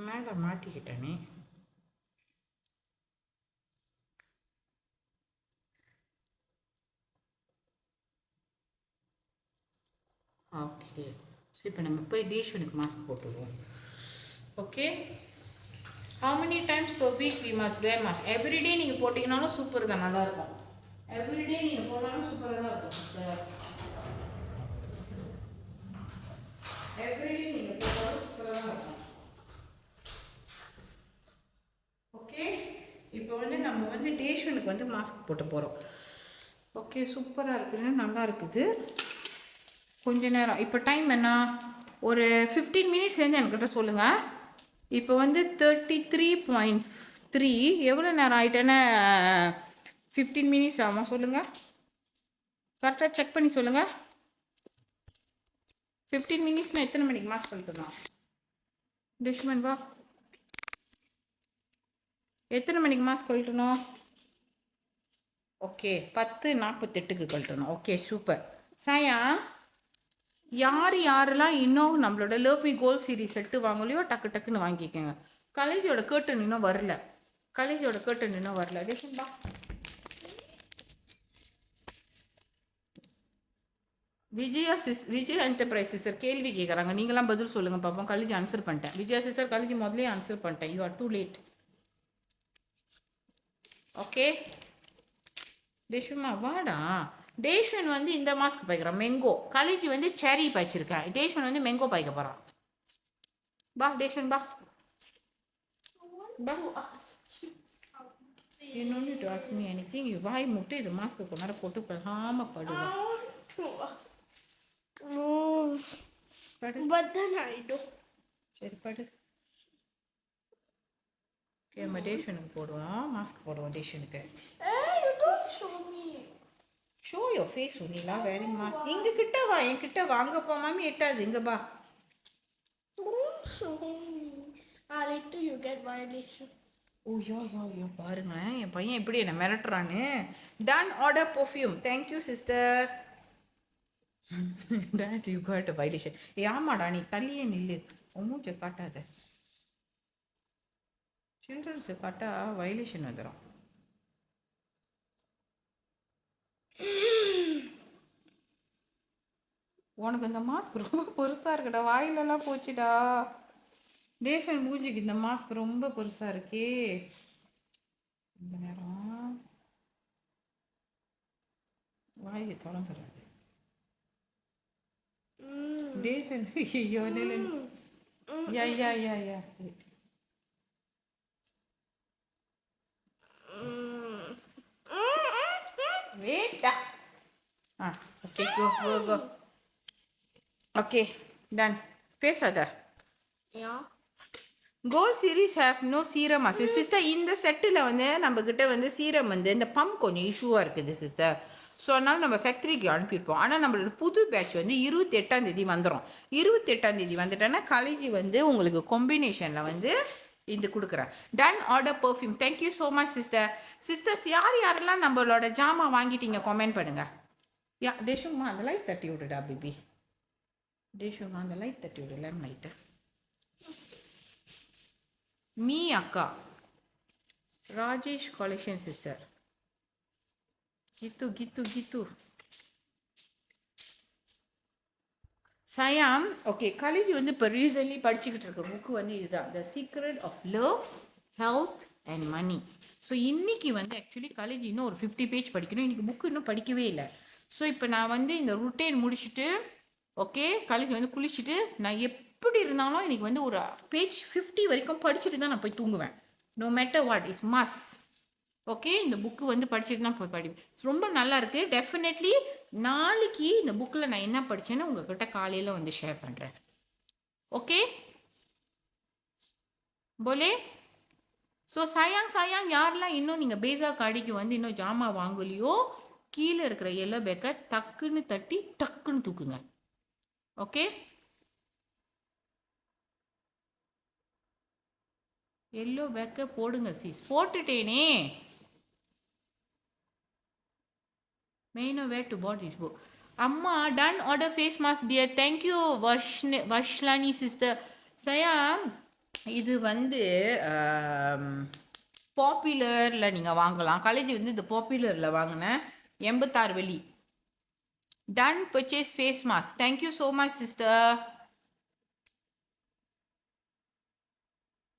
மேலே மாட்டிக்கிட்டேனே. ஓகே, ஸோ இப்போ நம்ம போய் டிஷனுக்கு மாஸ்க் போட்டுடுவோம். Okay, how many times per week we must wear mask? Everyday நீங்கள் போட்டிங்கனாலும் சூப்பர் தான், நல்லாயிருக்கும். எவ்ரிடே நீங்கள் போனாலும் சூப்பராக தான் இருக்கும் சார். எவ்ரிடே நீங்கள் போட்டாலும் சூப்பராக தான் இருக்கும். ஓகே, இப்போ வந்து நம்ம வந்து டேஷனுக்கு வந்து மாஸ்க் போட்டு போகிறோம். ஓகே, சூப்பராக இருக்குன்னு நல்லா இருக்குது. கொஞ்ச நேரம் இப்போ டைம் என்ன, ஒரு 15 மினிட்ஸ் வந்து என்கிட்ட சொல்லுங்கள். இப்போ வந்து 33.3 எவ்வளோ நேரம் ஆகிட்டேன்னா 15 மினிட்ஸ் ஆகும். சொல்லுங்கள், கரெக்டாக செக் பண்ணி சொல்லுங்கள். 15 மினிட்ஸ்னால் எத்தனை மணிக்கு மாஸ்க் கழட்டணும்? டிஷ்மன் வா, எத்தனை மணிக்கு மாஸ்க் கழட்டணும்? ஓகே, 10:48க்கு கழட்டணும். Okay, super. சாயா, யாரெல்லாம் இன்னும் நம்மளோட love me gold series set வாங்கலையோ டக்கு டக்குன்னு வாங்கிக்கோங்க. கலேஜோட கேர்டன் இன்னும் வரல. டேஷன் பா. விஜயா என்டர்பிரைஸ் சிஸ்டர் கேள்வி கேட்குறாங்க. நீங்களாம் பதில் சொல்லுங்கள் பாப்போம். கலேஜ் ஆன்சர் பண்ணிட்டேன். விஜயா சிஸ்டர் கலேஜ் முதலே ஆன்சர் பண்ணிட்டேன். You are too late. Okay, டேஷன்மா வாடா. டேஷன் வந்து இந்த மாஸ்க் பாய்க்கிறான் மேங்கோ. கலேஜ் வந்து செரி பாய்ச்சிருக்கேன். டேஷன் வந்து மேங்கோ பாய்க்க போகிறான். பா டேஷன் பா. You no need to ask me anything. You வாய் முட்டு இது மாஸ்க்கு கொஞ்ச நேரம் போட்டு படாமல் படுவேன். படு. But then I do. சரி படு. ஓகே, நம்ம டேஷனுக்கு போடுவோம். மாஸ்க் போடுவோம் டேஷனுக்கு. Hey, you don't show me. Show your face உனிலா வேரிங் மாஸ்க். இங்கே கிட்ட வா, என் கிட்ட வா. அங்கே போகாம எட்டாது. இங்கே பா. Don't show me. Later you get violation. ஓ யோ பாருங்க, என் பையன் எப்படி என்ன மிரட்டுறான்னு. Done order perfume. Thank you sister. That you got violation. ஆமாடா, நீ தள்ளியே நில்லு. மூஞ்சை காட்டாத. சில்ட்ரன்ஸு காட்டா வைலேஷன் வந்துடும். உனக்கு இந்த மாஸ்க் ரொம்ப பெருசாக இருக்குடா. வாயிலெல்லாம் போச்சுடா. டேஷன் மூஞ்சிக்கு இந்த மாஸ்க் ரொம்ப பெருசாக இருக்கே. இந்த நேரம் வாயை தொடங்குறாது. டேஷன் ஐயோ யா வேட்டா. Okay, go. Okay, done. பேசாத. Yeah. Gold series have no serum sister. இந்த செட்டில் வந்து நம்மக்கிட்ட வந்து சீரம் வந்து இந்த பம்ப் கொஞ்சம் இஷ்யூவாக இருக்குது சிஸ்டர். ஸோ அதனால் நம்ம ஃபேக்ட்ரிக்கு அனுப்பியிருப்போம். ஆனால் நம்மளோட புது பேட்ச் வந்து 28ஆம் தேதி வந்துடும். 28ஆம் தேதி வந்துட்டேன்னா காலேஜ் வந்து உங்களுக்கு காம்பினேஷனில் வந்து இது கொடுக்குறேன். Done order perfume. Thank you so much sister. Sisters யாரெல்லாம் நம்மளோட ஜாமான் வாங்கிட்டீங்க கமெண்ட் பண்ணுங்கள். யா டேஷுமா அந்த லைட் தட்டி விடுடா பேபி. டேஷுமா அந்த லைட் தட்டி விடு. லேம் லைட்டு. மீ அக்கா, ராஜேஷ் கலெக்ஷன் சிஸ்டர், கீத்து சயாம். ஓகே, காலேஜ் வந்து இப்போ ரீசன்ட்லி படிச்சுக்கிட்டு இருக்க புக்கு வந்து இதுதான், the secret of love, health and money. So இன்றைக்கி வந்து ஆக்சுவலி காலேஜ் இன்னும் ஒரு 50 பேஜ் படிக்கணும். இன்றைக்கி புக்கு இன்னும் படிக்கவே இல்லை. ஸோ இப்போ நான் வந்து இந்த ருட்டீன் முடிச்சுட்டு ஓகே காலேஜ் வந்து குளிச்சுட்டு நான் எப்படி இருந்தாலும் இன்றைக்கி வந்து ஒரு பேஜ் 50 வரைக்கும் படிச்சுட்டு தான் நான் போய் தூங்குவேன். No matter what is must. Okay, இந்த புக்கு வந்து படிச்சுட்டு தான் போய் படிப்பேன். ரொம்ப நல்லா இருக்குது. டெஃபினெட்லி நாளைக்கு இந்த புக்கில் நான் என்ன படித்தேன்னு உங்கள்கிட்ட காலையில் வந்து ஷேர் பண்ணுறேன். ஓகே போலே. ஸோ சாயாங் யாரெல்லாம் இன்னும் நீங்கள் பேஸா கடைக்கு வந்து இன்னும் ஜாமா வாங்கலையோ கீழே இருக்கிற எல்லோ பேக்கை டக்குன்னு தட்டி டக்குன்னு தூக்குங்க. ஓகே, எல்லோ பேக்கை போடுங்க சீஸ். போட்டுட்டேனே. மெயினோ where to put is book. அம்மா done order face mask dear. Thank you வஷ்லானி சிஸ்டர். சயா இது வந்து பாப்புலரில் நீங்கள் வாங்கலாம். காலேஜ் வந்து இந்த பாப்புலரில் வாங்கினேன் 86 வெள்ளி. Done purchase face mask. Thank you so much sister.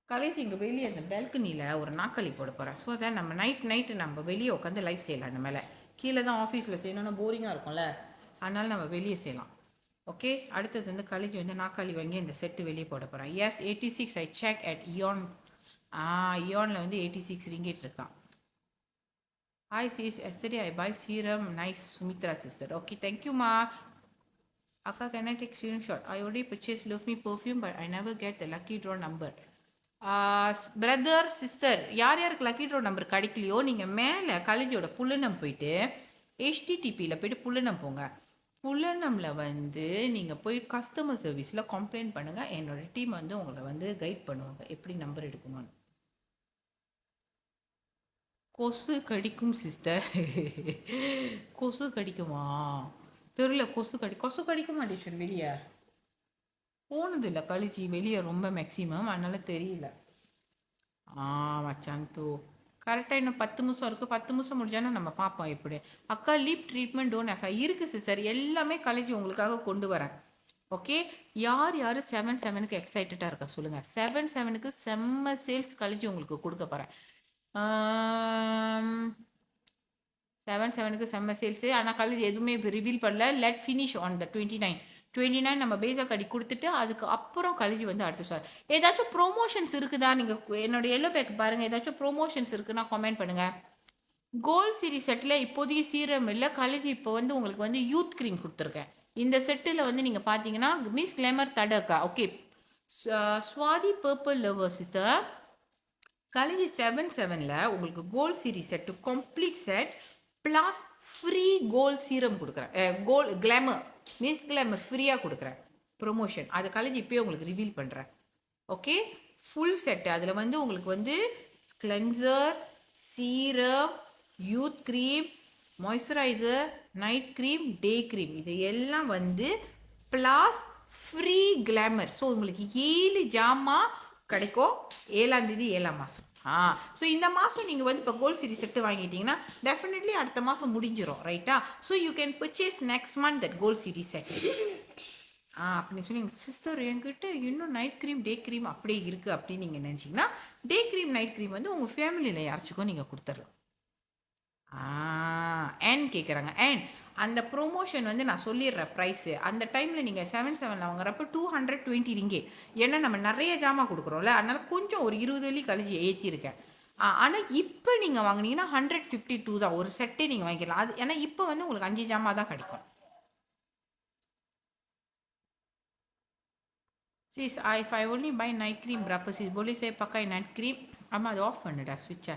College இங்கே வெளியே அந்த பால்கனியில் ஒரு நாற்காலி போட போகிறேன். ஸோ அதான் நம்ம நைட்டு நம்ம வெளியே உட்காந்து லைவ் செய்யலாம். அந்த மேலே கீழே தான் ஆஃபீஸில் செய்யணும்னா போரிங்காக இருக்கும்ல, அதனால நம்ம வெளியே செய்யலாம். ஓகே, அடுத்தது வந்து கழிச்சு வந்து நாக்காளி வாங்கி இந்த செட்டு வெளியே போட போகிறேன். Yes 86 I check at Aeon. இயானில் வந்து 86 ரிங்கெட் இருக்கான். ஹாய் சீஸ், yesterday I buy serum nice Sumithra sister. Okay, தேங்க்யூமா. அக்கா can I take screenshot? I already purchase Love Me perfume but I never get the lucky draw number. Brother sister, யார் யாருக்கு லக்கி ட்ரா நம்பர் கிடைக்கலையோ நீங்கள் மேலே காலேஜோட புல்லனம் போயிட்டு ஹெச்டிடிபியில் போயிட்டு புல்லனம் போங்க. புல்லனமில் வந்து நீங்கள் போய் கஸ்டமர் சர்வீஸில் கம்ப்ளைண்ட் பண்ணுங்கள். என்னோடய டீம் வந்து உங்களை வந்து கைட் பண்ணுவாங்க எப்படி நம்பர் எடுக்கணும்னு. கொசு கடிக்கும் சிஸ்டர். கொசு கடிக்குமா தெரியல. கொசு கடிக்க மாட்டேன் வெளியே போனதில்லை கழிச்சு வெளியே ரொம்ப மேக்ஸிமம், அதனால தெரியல. மச்சான் தூ கரெக்டாக இன்னும் 10 நிமிஷம் இருக்குது. 10 நிமிஷம் முடிஞ்சானா நம்ம பார்ப்போம் எப்படி. அக்கா லீப் ட்ரீட்மெண்ட் டோன் எஃபை இருக்குது சிஸ்டர், எல்லாமே கழிச்சு உங்களுக்காக கொண்டு வரேன். ஓகே, யார் 7/7க்கு எக்ஸைட்டடாக இருக்கா சொல்லுங்கள். 7/7க்கு செம்ம சேல்ஸ் கழிச்சு உங்களுக்கு கொடுக்க போகிறேன். 7/7க்கு செம்ம சேல்ஸு. ஆனால் காலேஜ் எதுவுமே ரிவீல் பண்ணல. லெட் ஃபினிஷ் ஆன் த 29 நம்ம பேஸாக கடி கொடுத்துட்டு அதுக்கு அப்புறம் கழிச்சு வந்து அடுத்து சார் ஏதாச்சும் ப்ரொமோஷன்ஸ் இருக்குதா. நீங்கள் என்னோட எல்லோ பேக் பாருங்கள், ஏதாச்சும் ப்ரொமோஷன்ஸ் இருக்குன்னா கமெண்ட் பண்ணுங்கள். கோல்ட் சீரிஸ் செட்டில் இப்போதைக்கு சீரம் இல்லை காலேஜ். இப்போ வந்து உங்களுக்கு வந்து யூத் க்ரீம் கொடுத்துருக்கேன். இந்த செட்டில் வந்து நீங்கள் பார்த்தீங்கன்னா மிஸ் கிளாமர் தடக்கா. Okay, Swathi purple lover sister. காலேஜ் 7/7ல் உங்களுக்கு gold series set complete set plus free gold serum கொடுக்குறேன். கோல்ட் கிளாமர் மிஸ் கிளாமர் ஃப்ரீயாக கொடுக்குறேன் ப்ரொமோஷன். அது காலேஜ் இப்போயே உங்களுக்கு ரிவீல் பண்ணுறேன். Okay, full set. அதில் வந்து உங்களுக்கு வந்து cleanser, serum, youth cream, moisturiser, night cream, day cream, இது எல்லாம் வந்து ப்ளஸ் ஃப்ரீ கிளாமர். ஸோ உங்களுக்கு 7 ஜாமா கிடைக்கும். 7ஆம் தேதி 7ஆம் மாதம். ஸோ இந்த மாதம் நீங்கள் வந்து இப்போ கோல்ட் சீரிஸ் செட்டு வாங்கிட்டீங்கன்னா டெஃபினெட்லி அடுத்த மாதம் முடிஞ்சிடும், ரைட்டா? So you can purchase next month that gold series set. அப்படின்னு சொல்லி சிஸ்டர் என்கிட்ட இன்னும் நைட் க்ரீம் டே க்ரீம் அப்படியே இருக்குது அப்படின்னு நீங்கள் நினச்சிங்கன்னா டே க்ரீம் நைட் க்ரீம் வந்து உங்கள் ஃபேமிலியில் யாராச்சுக்கும் நீங்கள் கொடுத்துடலாம். ஏன் கேட்குறாங்க. ஏன் அந்த ப்ரொமோஷன் வந்து நான் சொல்லிடுறேன் ப்ரைஸு. அந்த டைமில் நீங்கள் 7/7 வாங்குறப்ப 220 ரிங்கேட். ஏன்னா நம்ம நிறைய ஜாமான் கொடுக்குறோம்ல, அதனால் கொஞ்சம் ஒரு 20 வெள்ளி கழிச்சு ஏற்றிருக்கேன். ஆனால் இப்போ நீங்கள் வாங்கினீங்கன்னா 152 தான் ஒரு செட்டே நீங்கள் வாங்கிக்கலாம். அது ஏன்னா இப்போ வந்து உங்களுக்கு 5 ஜாமா தான் கிடைக்கும். sis if I only buy night cream berapa sis boleh saya pakai night cream? ஆமாம், அது ஆஃப் பண்ணுடா ஸ்விட்சை.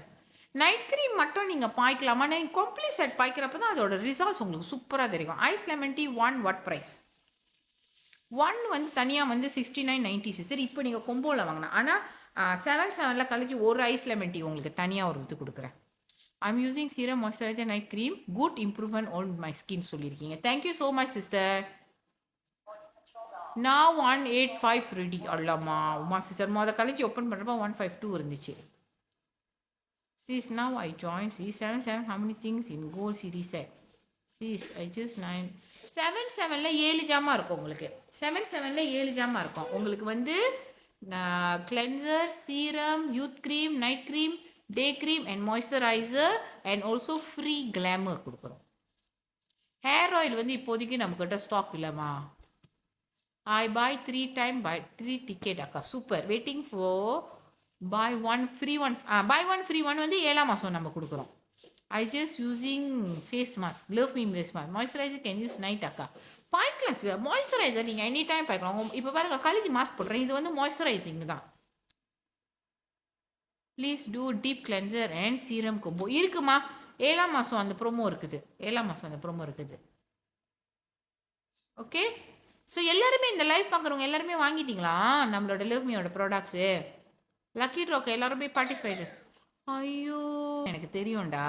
நைட் க்ரீம் மட்டும் நீங்கள் பாய்க்கலாமா? நீங்கள் கம்ப்ளீட் செட் பாய்க்கிறப்ப தான் அதோட ரிசல்ட்ஸ் உங்களுக்கு சூப்பராக தெரியும். Ice lemon tea 1 what price. 1 வந்து தனியாக வந்து 69.90 சிஸ்டர். இப்போ நீங்கள் கொம்போவில் வாங்கினா. ஆனால் 7/7ல் கழிச்சு ஒரு ஐஸ் லெமன் டீ உங்களுக்கு தனியாக ஒரு இது கொடுக்குறேன். I'm using serum moisturiser night cream good improvement on my skin சொல்லியிருக்கீங்க. Thank you so much sister. நான் 185 ரெடி. அல்லாமா உமா சிஸ்டர் மொதல் கழிச்சு ஓப்பன் பண்ணுறப்ப 152 இருந்துச்சு. Sis, now I joined. Sis, 7/7 how many things in gold series set? Sis, I just 9. 7/7ல 7 ஜாமா இருக்கும் உங்களுக்கு. 7/7ல 7 ஜாமா இருக்கும் உங்களுக்கு வந்து cleanser, serum, youth cream, night cream, day cream and moisturiser and also free glamour கொடுக்குறோம். ஹேர் ஆயில் வந்து இப்போதைக்கு நம்மக்கிட்ட ஸ்டாக் இல்லைம்மா. I buy 3 time buy 3 ticket அக்கா. Super. Waiting for buy 1 free 1. buy 1 free 1 வந்து 7ஆம் மாதம் நம்ம கொடுக்குறோம். I just using face mask. Love me face mask. Moisturizer can use night அக்கா. பாய்க்கலாம் சார். மாய்ஸ்சரைசர் நீங்கள் எனி டைம் பாய்க்கலாம். இப்போ பாருங்க காலேஜ் மாஸ்க் போடுறேன். இது வந்து மாய்ஸ்சரைசிங் தான். Please do deep cleanser and serum combo இருக்குமா? 7ஆம் மாதம் அந்த ப்ரோமோ இருக்குது. 7ஆம் மாதம் அந்த ப்ரோமோ இருக்குது. ஓகே, ஸோ எல்லாருமே இந்த லைவ் பார்க்குறவங்க எல்லாருமே வாங்கிட்டீங்களா நம்மளோட லவ்மியோட ப்ராடக்ட்ஸு? லக்கி ட்ராக்கு எல்லாருமே பார்ட்டிசிபேட். ஐயோ எனக்கு தெரியும்டா.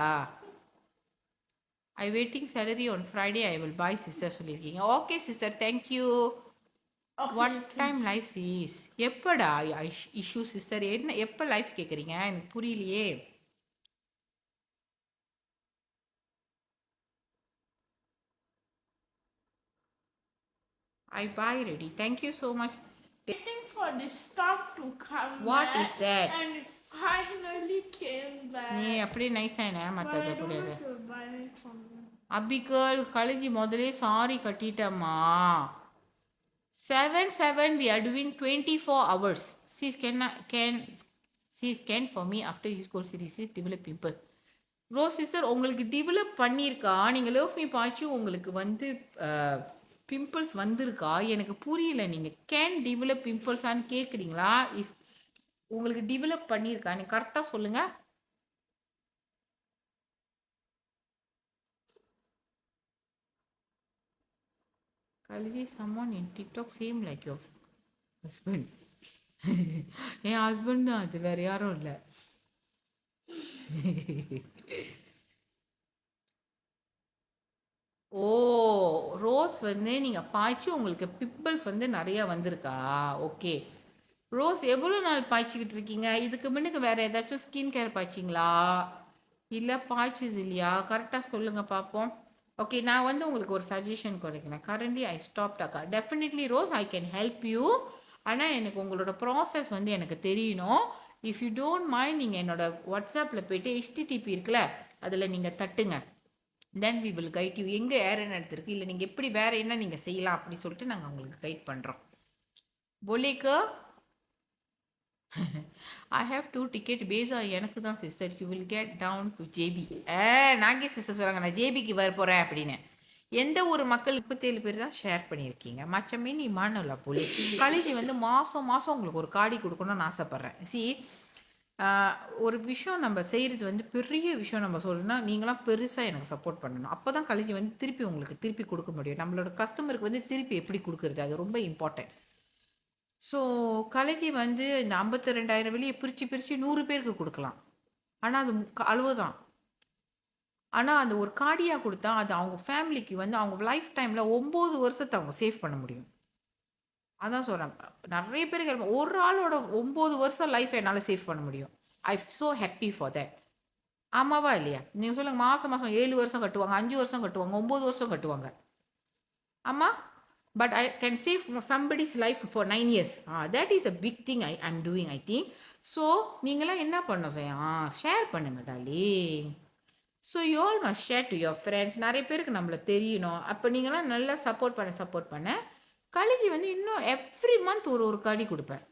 I waiting salary on Friday I will buy sister சொல்லியிருக்கீங்க. Okay sister, thank you. One time life சீஸ் எப்படா இஷ்யூ சிஸ்டர்? என்ன எப்போ லைஃப் கேட்குறீங்க? எனக்கு புரியலையே. I buy ready. Thank you so much. Waiting for the stock to come What back. is that? And it finally came back. நீ அப்படியே நைஸான But மற்றது I don't கூடாது. want to buy it from them. அபிகல் கழிஞ்சி முதலே sorry கட்டிட்டம்மா. 7 we are doing 24 hours. She scan for me after use gold series develop pimple. Rose sister உங்களுக்கு டெவலப் பண்ணியிருக்கா நீங்கள் லவ் மீ பாய்ச்சி உங்களுக்கு வந்து பிம்பிள்ஸ் வந்திருக்கா எனக்கு புரியல நீங்கள் கேன் டெவலப் பிம்பிள்ஸான்னு கேட்குறீங்களா உங்களுக்கு டெவலப் பண்ணியிருக்கா நீங்கள் கரெக்டாக சொல்லுங்கள். கல்வி someone in TikTok same like your husband. N husband தான் அது வேற யாரும் இல்லை. ஓ ரோஸ் வந்து நீங்கள் பாய்ச்சி உங்களுக்கு பிம்பிள்ஸ் வந்து நிறையா வந்திருக்கா? ஓகே ரோஸ் எவ்வளோ நாள் பாய்ச்சிக்கிட்டு இருக்கீங்க? இதுக்கு முன்னுக்கு வேறு ஏதாச்சும் ஸ்கின் கேர் பாய்ச்சிங்களா இல்லை பாய்ச்சது இல்லையா? கரெக்டாக சொல்லுங்கள் பார்ப்போம். ஓகே நான் வந்து உங்களுக்கு ஒரு சஜஷன் கொடுக்குறேன். கரண்ட்லி ஐ ஸ்டாப்ட் அக்கா. Definitely rose I can help you. ஆனால் எனக்கு உங்களோட ப்ராசஸ் வந்து எனக்கு தெரியணும். இஃப் யூ டோன்ட் மைண்ட் நீங்கள் என்னோட வாட்ஸ்அப்பில் போய்ட்டு HTTP இருக்குல்ல அதில் நீங்கள் தட்டுங்க. Then we will guide you எங்கே ஏர்ன்னு எடுத்துருக்கு இல்லை நீங்கள் எப்படி வேறு என்ன நீங்கள் செய்யலாம் அப்படின்னு சொல்லிட்டு நாங்கள் உங்களுக்கு கைட் பண்ணுறோம். போலேக்கு ஐ ஹேவ் 2 டிக்கெட் பேஸா எனக்கு தான் sister. You will get down to JB. நாகே சிஸ்டர் சொல்கிறாங்க நான் ஜேபிக்கு வர போகிறேன் அப்படின்னு. எந்த ஒரு மக்கள் 37 பேர் தான் ஷேர் பண்ணியிருக்கீங்க. மச்சமே நீ மானல போலி கலைஜி வந்து மாதம் உங்களுக்கு ஒரு காடி கொடுக்கணும்னு ஆசைப்பட்றேன். ஒரு விஷயம் நம்ம செய்கிறது வந்து பெரிய விஷயம் நம்ம சொல்லணும்னா நீங்களாம் பெருசாக எனக்கு சப்போர்ட் பண்ணணும். அப்போ தான் கலைஜி வந்து திருப்பி உங்களுக்கு திருப்பி கொடுக்க முடியும். நம்மளோட கஸ்டமருக்கு வந்து திருப்பி எப்படி கொடுக்குறது அது ரொம்ப இம்பார்ட்டன்ட். ஸோ கலைஜி வந்து இந்த 52,000 வெளியே பிரித்து 100 பேருக்கு கொடுக்கலாம். ஆனால் அது அளவுதான். ஆனால் அந்த ஒரு கார்டியாக கொடுத்தா அது அவங்க ஃபேமிலிக்கு வந்து அவங்க லைஃப் டைமில் 9 வருஷத்தை அவங்க சேவ் பண்ண முடியும். அதான் சொல்கிறேன். நிறைய பேருக்கு ஒரு ஆளோட 9 வருஷம் லைஃப் என்னால் சேவ் பண்ண முடியும். ஐ ஸோ ஹாப்பி ஃபார் தட். ஆமாவா இல்லையா? நீங்கள் சொல்லுங்கள். மாதம் 7 வருஷம் கட்டுவாங்க, 5 வருஷம் கட்டுவாங்க, 9 வருஷம் கட்டுவாங்க. ஆமாம். But I can save somebody's life for 9 years. That is a big thing I am doing I think. So நீங்களாம் என்ன பண்ணோம் ஷேர் பண்ணுங்க darling. So you all must share to your friends. நிறைய பேருக்கு நம்மளை தெரியணும். அப்போ நீங்களாம் நல்லா சப்போர்ட் பண்ண கலைஜி வந்து இன்னும் எவ்ரி மந்த் ஒரு காடி கொடுப்பேன்.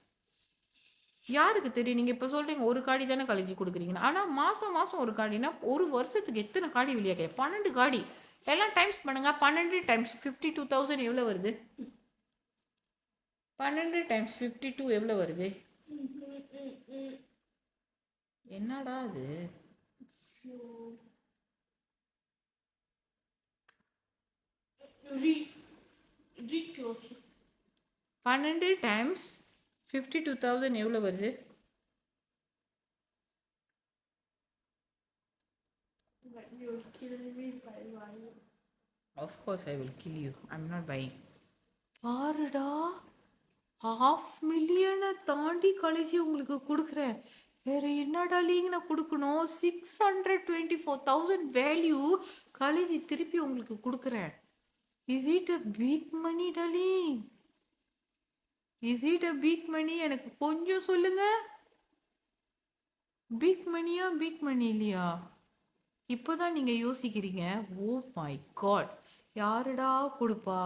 யாருக்கு தெரியும்? நீங்கள் இப்போ சொல்கிறீங்க ஒரு காடி தானே கலைஜி கொடுக்குறீங்கன்னு. ஆனால் மாதம் ஒரு காடினா ஒரு வருஷத்துக்கு எத்தனை காடி வெளியே 12 காடி. எல்லாம் டைம்ஸ் பண்ணுங்க. 12 டைம்ஸ் 52,000 எவ்வளோ வருது? 12 டைம்ஸ் 52 எவ்வளோ வருது? என்னடா அது? 12 டைம்ஸ் 52,000 எவ்வளோ வருது? Of course I will kill you. I'm not buying. பாருடா 500,000 தாண்டி கலைஜி உங்களுக்கு கொடுக்குறேன். வேறு என்னடா லீங்க நான் கொடுக்கணும்? 624,000 வேல்யூ கலைஜி திருப்பி உங்களுக்கு கொடுக்குறேன். Is it a big money darling? Is it a big money? எனக்கு கொஞ்சம் சொல்லுங்க. பிக் மணி இல்லையா? இப்போதான் நீங்கள் யோசிக்கிறீங்க. ஓ மை காட் யாருடா கொடுப்பா?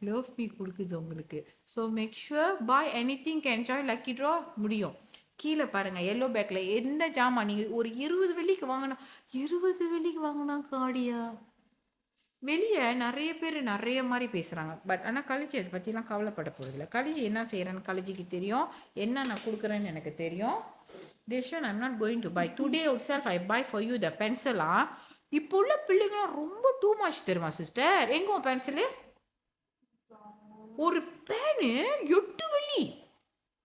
லவ் மீ கொடுக்குது உங்களுக்கு. So make sure buy anything can join lucky draw முடியும். கீழே பாருங்கள் எல்லோ பேக்கில் எந்த ஜாமான் நீங்கள் ஒரு 20 வெள்ளிக்கு வாங்கினா 20 வெள்ளிக்கு வாங்கினா காடியா? வெளியே நிறைய பேர் நிறைய மாதிரி பேசுகிறாங்க. பட் ஆனால் கலைஜி அதை பற்றிலாம் கவலைப்பட போகிறதில்ல. கலைஜி என்ன செய்கிறேன்னு கலைஜிக்கு தெரியும். என்ன நான் கொடுக்குறேன்னு எனக்கு தெரியும். தேஷன் I'm not going to buy today out self I buy for you the பென்சிலா. இப்போ உள்ள பிள்ளைங்களும் ரொம்ப டூ மச் தெரியுமா சிஸ்டர்? எங்கே பென்சிலு? ஒரு பேனு 8 வெள்ளி.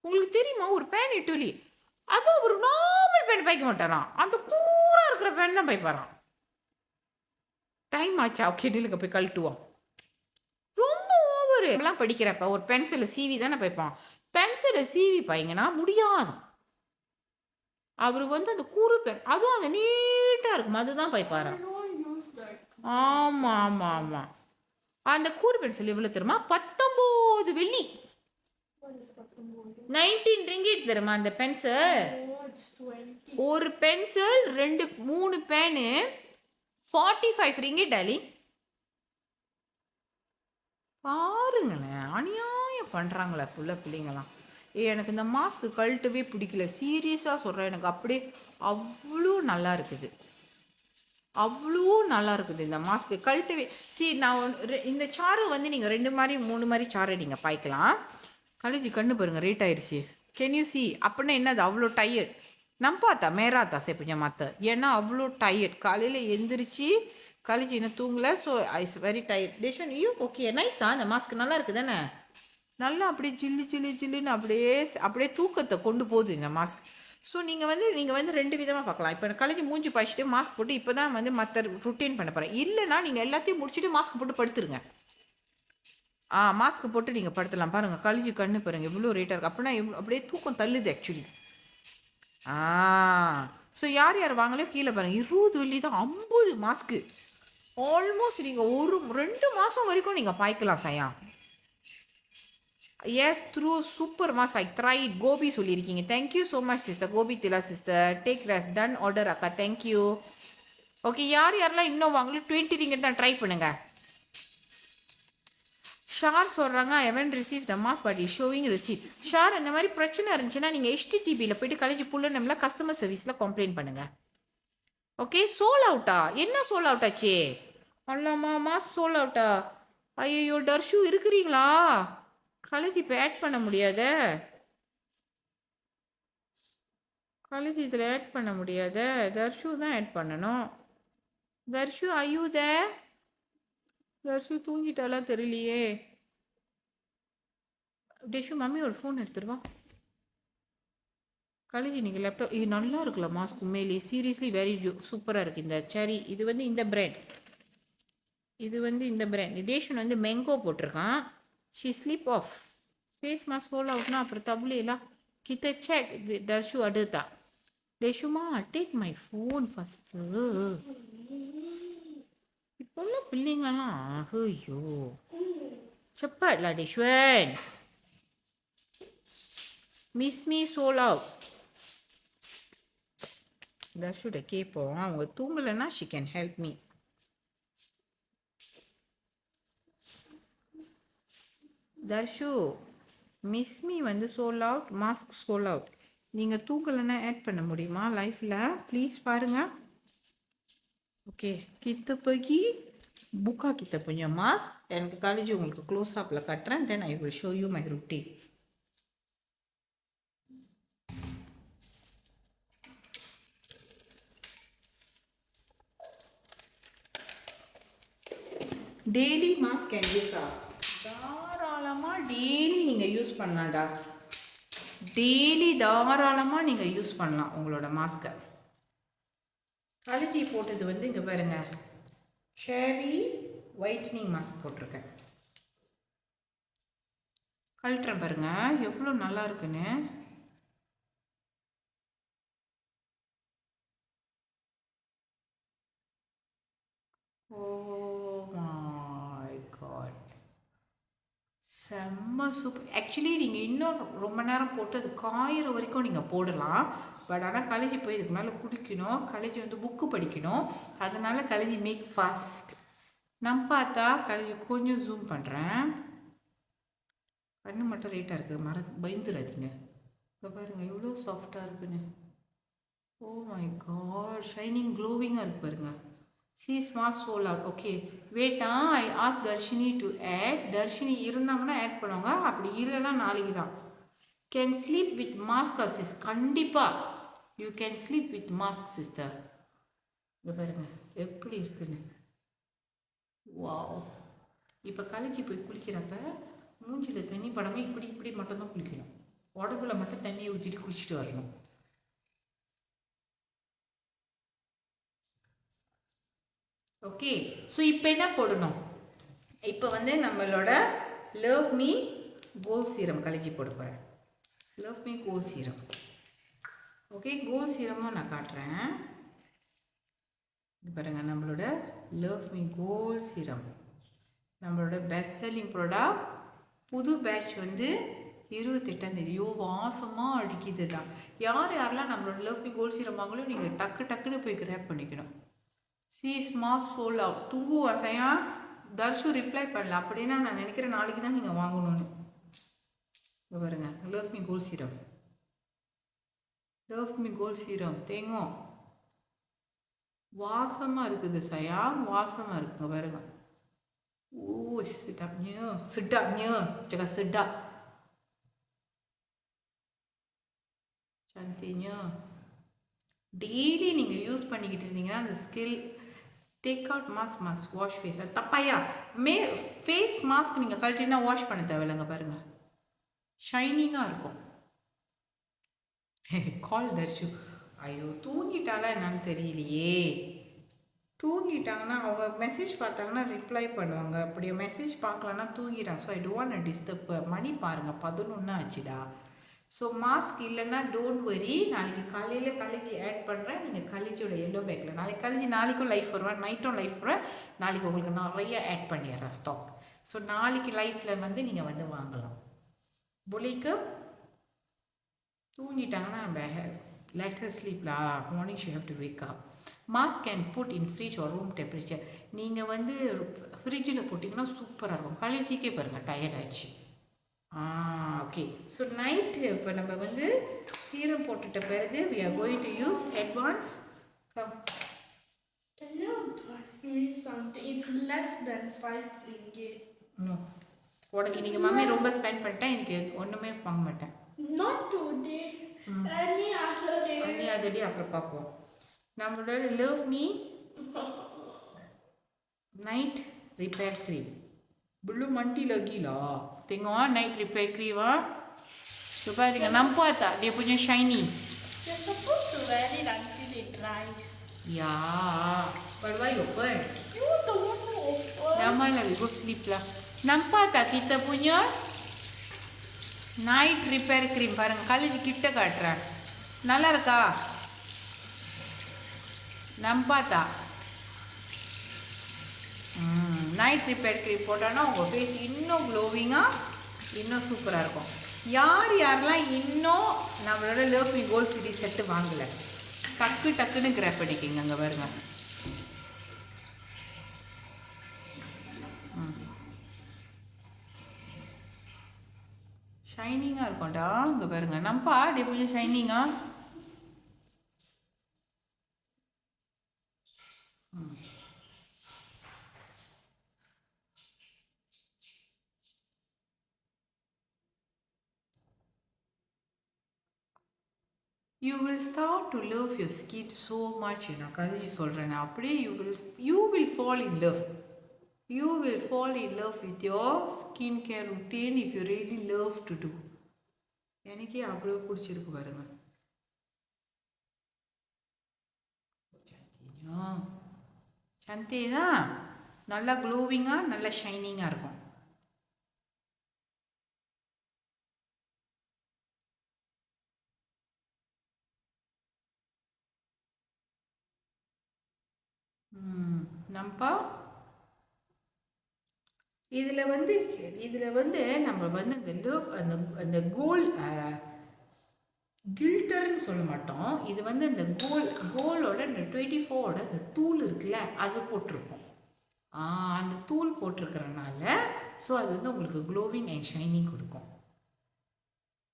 உங்களுக்கு தெரியுமா? ஒரு பேன் 8 வெள்ளி. அதுவும் ஒரு நார்மல் பேன் பைக்க மாட்டாரான். அந்த கூரா இருக்கிற பேன் தான் பைப்பாரான். டைம் ஆச்சா? ஓகே நிலுங்க போய் கழட்டுவோம். ரொம்ப ஓவரு. எல்லாம் படிக்கிறப்ப ஒரு பென்சிலை சீவி தானே பைப்பான். பென்சிலை சீவி பைங்கன்னா முடியாது. அவர் வந்து அந்த கூறு பென் அதுவும் அந்த நீட்டாக இருக்கும் அதுதான் பைப்பாரான். ஆமாம். அந்த கூறு பென்சில் எவ்வளோ தெரியுமா? 19 வெள்ளி. 19 ringgit தெரியுமா அந்த பென்சில்? ஒரு பென்சில் 3 பேனு 45 ringgit டாலி. பாருங்களேன் அநியாயம் பண்ணுறாங்களே பிள்ளைங்களாம். எனக்கு இந்த மாஸ்க்கு கழட்டவே பிடிக்கல, சீரியஸாக சொல்கிறேன். எனக்கு அப்படியே அவ்வளோ நல்லா இருக்குது, அவ்வளோ நல்லா இருக்குது இந்த மாஸ்க்கு கழட்டவே. நான் இந்த சாரு வந்து நீங்கள் 2 மாதிரி 3 மாதிரி சாரை நீங்கள் பாய்க்கலாம். கழுதி கண்ணு பாருங்கள் ரேட் ஆயிடுச்சு. Can you C? அப்படின்னா என்னது அவ்வளோ டயர்ட் நம்பாத்தா மேராத்தா சேப்பிஞ்ச மாத்த, ஏன்னா அவ்வளோ டயர்ட். காலையில் எந்திரிச்சு கழிச்சு இன்னும் தூங்கலை. So I's very tired. டேஷன் யூ ஓகே நைஸா? அந்த மாஸ்க் நல்லா இருக்குது தானே? நல்லா அப்படியே ஜில்லுன்னு அப்படியே தூக்கத்தை கொண்டு போகுது இந்த மாஸ்க். ஸோ நீங்கள் வந்து 2 விதமாக பார்க்கலாம். இப்போ கழிச்சு மூஞ்சி பாய்ச்சிட்டு மாஸ்க் போட்டு இப்போ தான் வந்து மற்ற ருட்டீன் பண்ண போகிறேன். இல்லைனா நீங்கள் எல்லாத்தையும் முடிச்சுட்டு மாஸ்க் போட்டு படுத்துருங்க. மாஸ்க் போட்டு நீங்கள் படுத்தலாம். பாருங்கள் கழிச்சு கண்ணு பாருங்கள் எவ்வளோ ரேட்டாக இருக்குது. அப்படின்னா அப்படியே தூக்கம் தள்ளுது ஆக்சுவலி. ஸோ யார் வாங்கலையோ கீழே பாருங்கள் 20 வெள்ளி தான் 50 மாஸ்க்கு. ஆல்மோஸ்ட் நீங்கள் 2 மாதம் வரைக்கும் நீங்கள் பாய்க்கலாம் சயா. Yes through super mass. I tried. Gopi சொல்லியிருக்கீங்க. Thank you so much sister. Gopi திலா sister. Take rest. Done order அக்கா. தேங்க்யூ. ஓகே யாரெல்லாம் இன்னும் வாங்கலையோ 20 ரிங்கெட் தான் ட்ரை பண்ணுங்கள். ஷார் சொல்கிறாங்க I haven't receive the mask but is showing receive. ஷார் இந்த மாதிரி பிரச்சனை இருந்துச்சுன்னா நீங்கள் HTTPயில் போய்ட்டு கழிச்சு புல்லனம்ல கஸ்டமர் சர்வீஸில் கம்ப்ளைண்ட் பண்ணுங்கள். ஓகே சோல் அவுட்டா? என்ன சோல் அவுட் ஆச்சு? அல்லம்மா மாஸ்க் சோல் அவுட்டா? ஐயோ டர்ஷு இருக்கிறீங்களா? கழிச்சு இப்போ ஆட் பண்ண முடியாத, கழிச்சு இதில் ஆட் பண்ண முடியாத. தர்ஷு தான் ஆட் பண்ணணும். தர்ஷு ஐயூத தர்ஷு தூங்கிட்டாலாம் தெரியலையே. டேஷு மம்மி ஒரு ஃபோன் எடுத்துருவா. கழிச்சு நீங்கள் லேப்டாப் இது நல்லா இருக்குல்ல மாஸ்க் உண்மையிலேயே சீரியஸ்லி வெரி சூப்பராக இருக்குது. இந்த சரி இது வந்து இந்த பிராண்ட், இந்த பிராண்ட். டேஷன் வந்து மேங்கோ போட்டிருக்கான். She sleep off. Face mask ஹோல் அவுட்னா அப்புறம் தபுலாம் கிட்ட செக். தர்ஷு அடுத்தா. டேஷுமா டேக் மை ஃபோன் ஃபஸ்ட்டு. இப்போல்லாம் பிள்ளைங்கலாம் ஐயோ చెప్పట్లా டேஷ்வன். Miss me sold out. தர்ஷுட கேட்போம். அவங்க தூங்கலைன்னா ஷி கேன் ஹெல்ப் மீ. தர்ஷு மிஸ் மீ வந்து sold out, mask sold out. நீங்கள் தூங்கலைன்னா ஆட் பண்ண முடியுமா லைஃப்பில் ப்ளீஸ் பாருங்கள். Okay kita pergi buka kita punya mask. எனக்கு காலேஜ் உங்களுக்கு க்ளோஸ் அப்பில் கட்டுறேன். Then I will show you my routine. Daily mask can யூஸா? தாராளமாக டெய்லி நீங்கள் யூஸ் பண்ணலாம்டா. டெய்லி தாராளமாக நீங்கள் யூஸ் பண்ணலாம் உங்களோட மாஸ்கை. அலர்ஜி போட்டது வந்து இங்கே பாருங்கள் ஷேரி ஒயிட்னிங் மாஸ்க் போட்டிருக்கேன். கழட்டுறேன் பாருங்கள் எவ்வளோ நல்லா இருக்குன்னு. ஓ மை காட் செம்ம சூப்பர். ஆக்சுவலி நீங்கள் இன்னும் ரொம்ப நேரம் போட்டு அது காயிற வரைக்கும் நீங்கள் போடலாம். பட் ஆனால் கலேஜி போய் இதுக்கு மேலே குடிக்கணும். கலேஜி வந்து புக்கு படிக்கணும். அதனால் கலேஜி மேக் ஃபாஸ்ட். நம்ம பார்த்தா கலேஜி கொஞ்சம் ஜூம் பண்ணுறேன். கண்ணு மட்டும் ரேட்டாக இருக்குது, பயந்துடாதீங்க. இப்போ பாருங்கள் எவ்வளோ சாஃப்டாக இருக்குன்னு. ஓ மை காட் ஷைனிங் க்ளோவிங்காக இருக்குது பாருங்கள். See smart sold out. Okay வெயிட்டா I ask Dharshini to add. Dharshini இருந்தாங்கன்னா ஆட் பண்ணுவாங்க, அப்படி இல்லைன்னா நாளைக்கு தான். Can sleep with mask sis? கண்டிப்பாக you can sleep with mask sister. இங்கே பாருங்க எப்படி இருக்குன்னு. வாவ். இப்போ கழிச்சு போய் குளிக்கிறப்ப மூஞ்சில் தண்ணி படாமல் இப்படி மட்டும்தான் குளிக்கணும். உடம்புல மட்டும் தண்ணியை ஊற்றிட்டு குளிச்சுட்டு வரணும். ஓகே ஸோ இப்போ என்ன போடணும்? இப்போ வந்து நம்மளோட லவ் மீ கோல்ட் சீரம் கலக்கி போட போகிறேன். Love me gold serum. Okay gold சீரமாக நான் காட்டுறேன். இது பாருங்கள் நம்மளோட லவ் மீ கோல்ட் சீரம், நம்மளோட பெஸ்ட் செல்லிங் ப்ராடக்ட். புது பேட்ச் வந்து 28ஆம் தேதி. வாசமாக அடிக்குதுடா. யாரெல்லாம் நம்மளோட லவ் மீ கோல்ட் சீரம் வாங்கலும் நீங்கள் டக்குன்னு போய் கிராப் பண்ணிக்கணும். See smart sold out. தூங்கு வசையா. தர்ஷு ரிப்ளை பண்ணல, அப்படின்னா நான் நினைக்கிறேன் நாளைக்கு தான் நீங்கள் வாங்கணும்னு. Love me gold serum. Love me gold serum தேங்கும் வாசமாக இருக்குது சயா, வாசமாக இருக்குங்க பாருங்க. ஓ sedapnya, sedapnya, cakap sedap. cantiknya. Daily நீங்கள் யூஸ் பண்ணிக்கிட்டு இருந்தீங்கன்னா அந்த skill take out mask wash face. அது தப்பாயா? ஃபேஸ் மாஸ்க் நீங்கள் கழட்டினா வாஷ் பண்ண தேவையில்லைங்க பாருங்கள், ஷைனிங்காக இருக்கும். கால் தர்ஷு. ஐயோ தூங்கிட்டாலாம் என்னன்னு தெரியலையே. தூங்கிட்டாங்கன்னா அவங்க மெசேஜ் பார்த்தாங்கன்னா ரிப்ளை பண்ணுவாங்க, அப்படியே மெசேஜ் பார்க்கலன்னா தூங்கிட்டாங்க. So I don't want to disturb. மணி பாருங்கள் 11 ஆச்சுடா. ஸோ மாஸ்க் இல்லைன்னா டோன்ட் வரி, நாளைக்கு காலையில் கலேஜி ஆட் பண்ணுறேன். நீங்கள் கலேஜோட எல்லோ பேக்கில் நாளைக்கு கலேஜி, நாளைக்கும் லைஃப் வருவேன், நைட்டும் லைஃப் வருவேன். நாளைக்கு உங்களுக்கு நிறைய ஆட் பண்ணிடுறேன் ஸ்டாக். ஸோ நாளைக்கு லைஃப்பில் வந்து நீங்கள் வந்து வாங்கலாம். புலிக்கு தூங்கிட்டாங்கன்னா let her sleep lah. Morning she have to wake up. Mask can put in fridge or room temperature. நீங்கள் வந்து ஃப்ரிட்ஜில் போட்டிங்கன்னா சூப்பராக இருக்கும். கலேஜிக்கே பாருங்கள் டயர்ட் ஆயிடுச்சு. ஓகே. ஸோ நைட்டு இப்போ நம்ம வந்து சீரம் போட்டுட்ட பிறகு we are going to use advance. Come. Can you do something? It's less than 5 ringgit. No. உனக்கு நீங்கள் மம்மி ரொம்ப ஸ்பெண்ட் பண்ணிட்டேன், எனக்கு ஒன்றுமே வாங்க மாட்டேன். Not today. Any other day. அப்புறம் பார்ப்போம். நம்மளோட love Me night repair cream belum mandi lagi lah. Tengok night repair cream Cuba tengok, nampak tak dia punya shiny? You're supposed to wear it until it dries. Ya, but why open? You the one who open. Lama lah, we go sleep lah. Nampak tak kita punya night repair cream? பாருங்க, காலேஜ் கிட்ட காட்டுறேன். நல்லா இருக்கா? நம்பாதா? நைட் ரிப்பேர் க்ரீம் போட்டோன்னா உங்கள் ஃபேஸ் இன்னும் க்ளோவிங்காக இன்னும் சூப்பராக இருக்கும். யாரெல்லாம் இன்னும் நம்மளோட love me gold city set வாங்கலை, டக்குன்னு கிராப் பண்ணிக்கிங்க. அங்கே பாருங்க, ஷைனிங்காக இருக்கும்டா. இங்கே பாருங்க, நம்பா டே கொஞ்சம் ஷைனிங்காக. You will start to love your skin so much. நான் கதைச்சி சொல்கிறேன், நான் அப்படியே you will fall in love. You will fall in love with your skincare routine if you really love to do. எனக்கே அவ்வளோ பிடிச்சிருக்கு பாருங்க. சந்தேனா நல்லா க்ளோவிங்காக நல்லா ஷைனிங்காக இருக்கும். நம்பா இதில் வந்து நம்ம வந்து அந்த கோல் கில்டர்னு சொல்ல மாட்டோம். இது வந்து அந்த கோலோட இந்த 24ஓட அந்த தூள் இருக்குல்ல, அது போட்டிருக்கோம். அந்த தூள் போட்டிருக்கிறனால ஸோ அது வந்து உங்களுக்கு க்ளோவிங் அண்ட் ஷைனிங் கொடுக்கும்.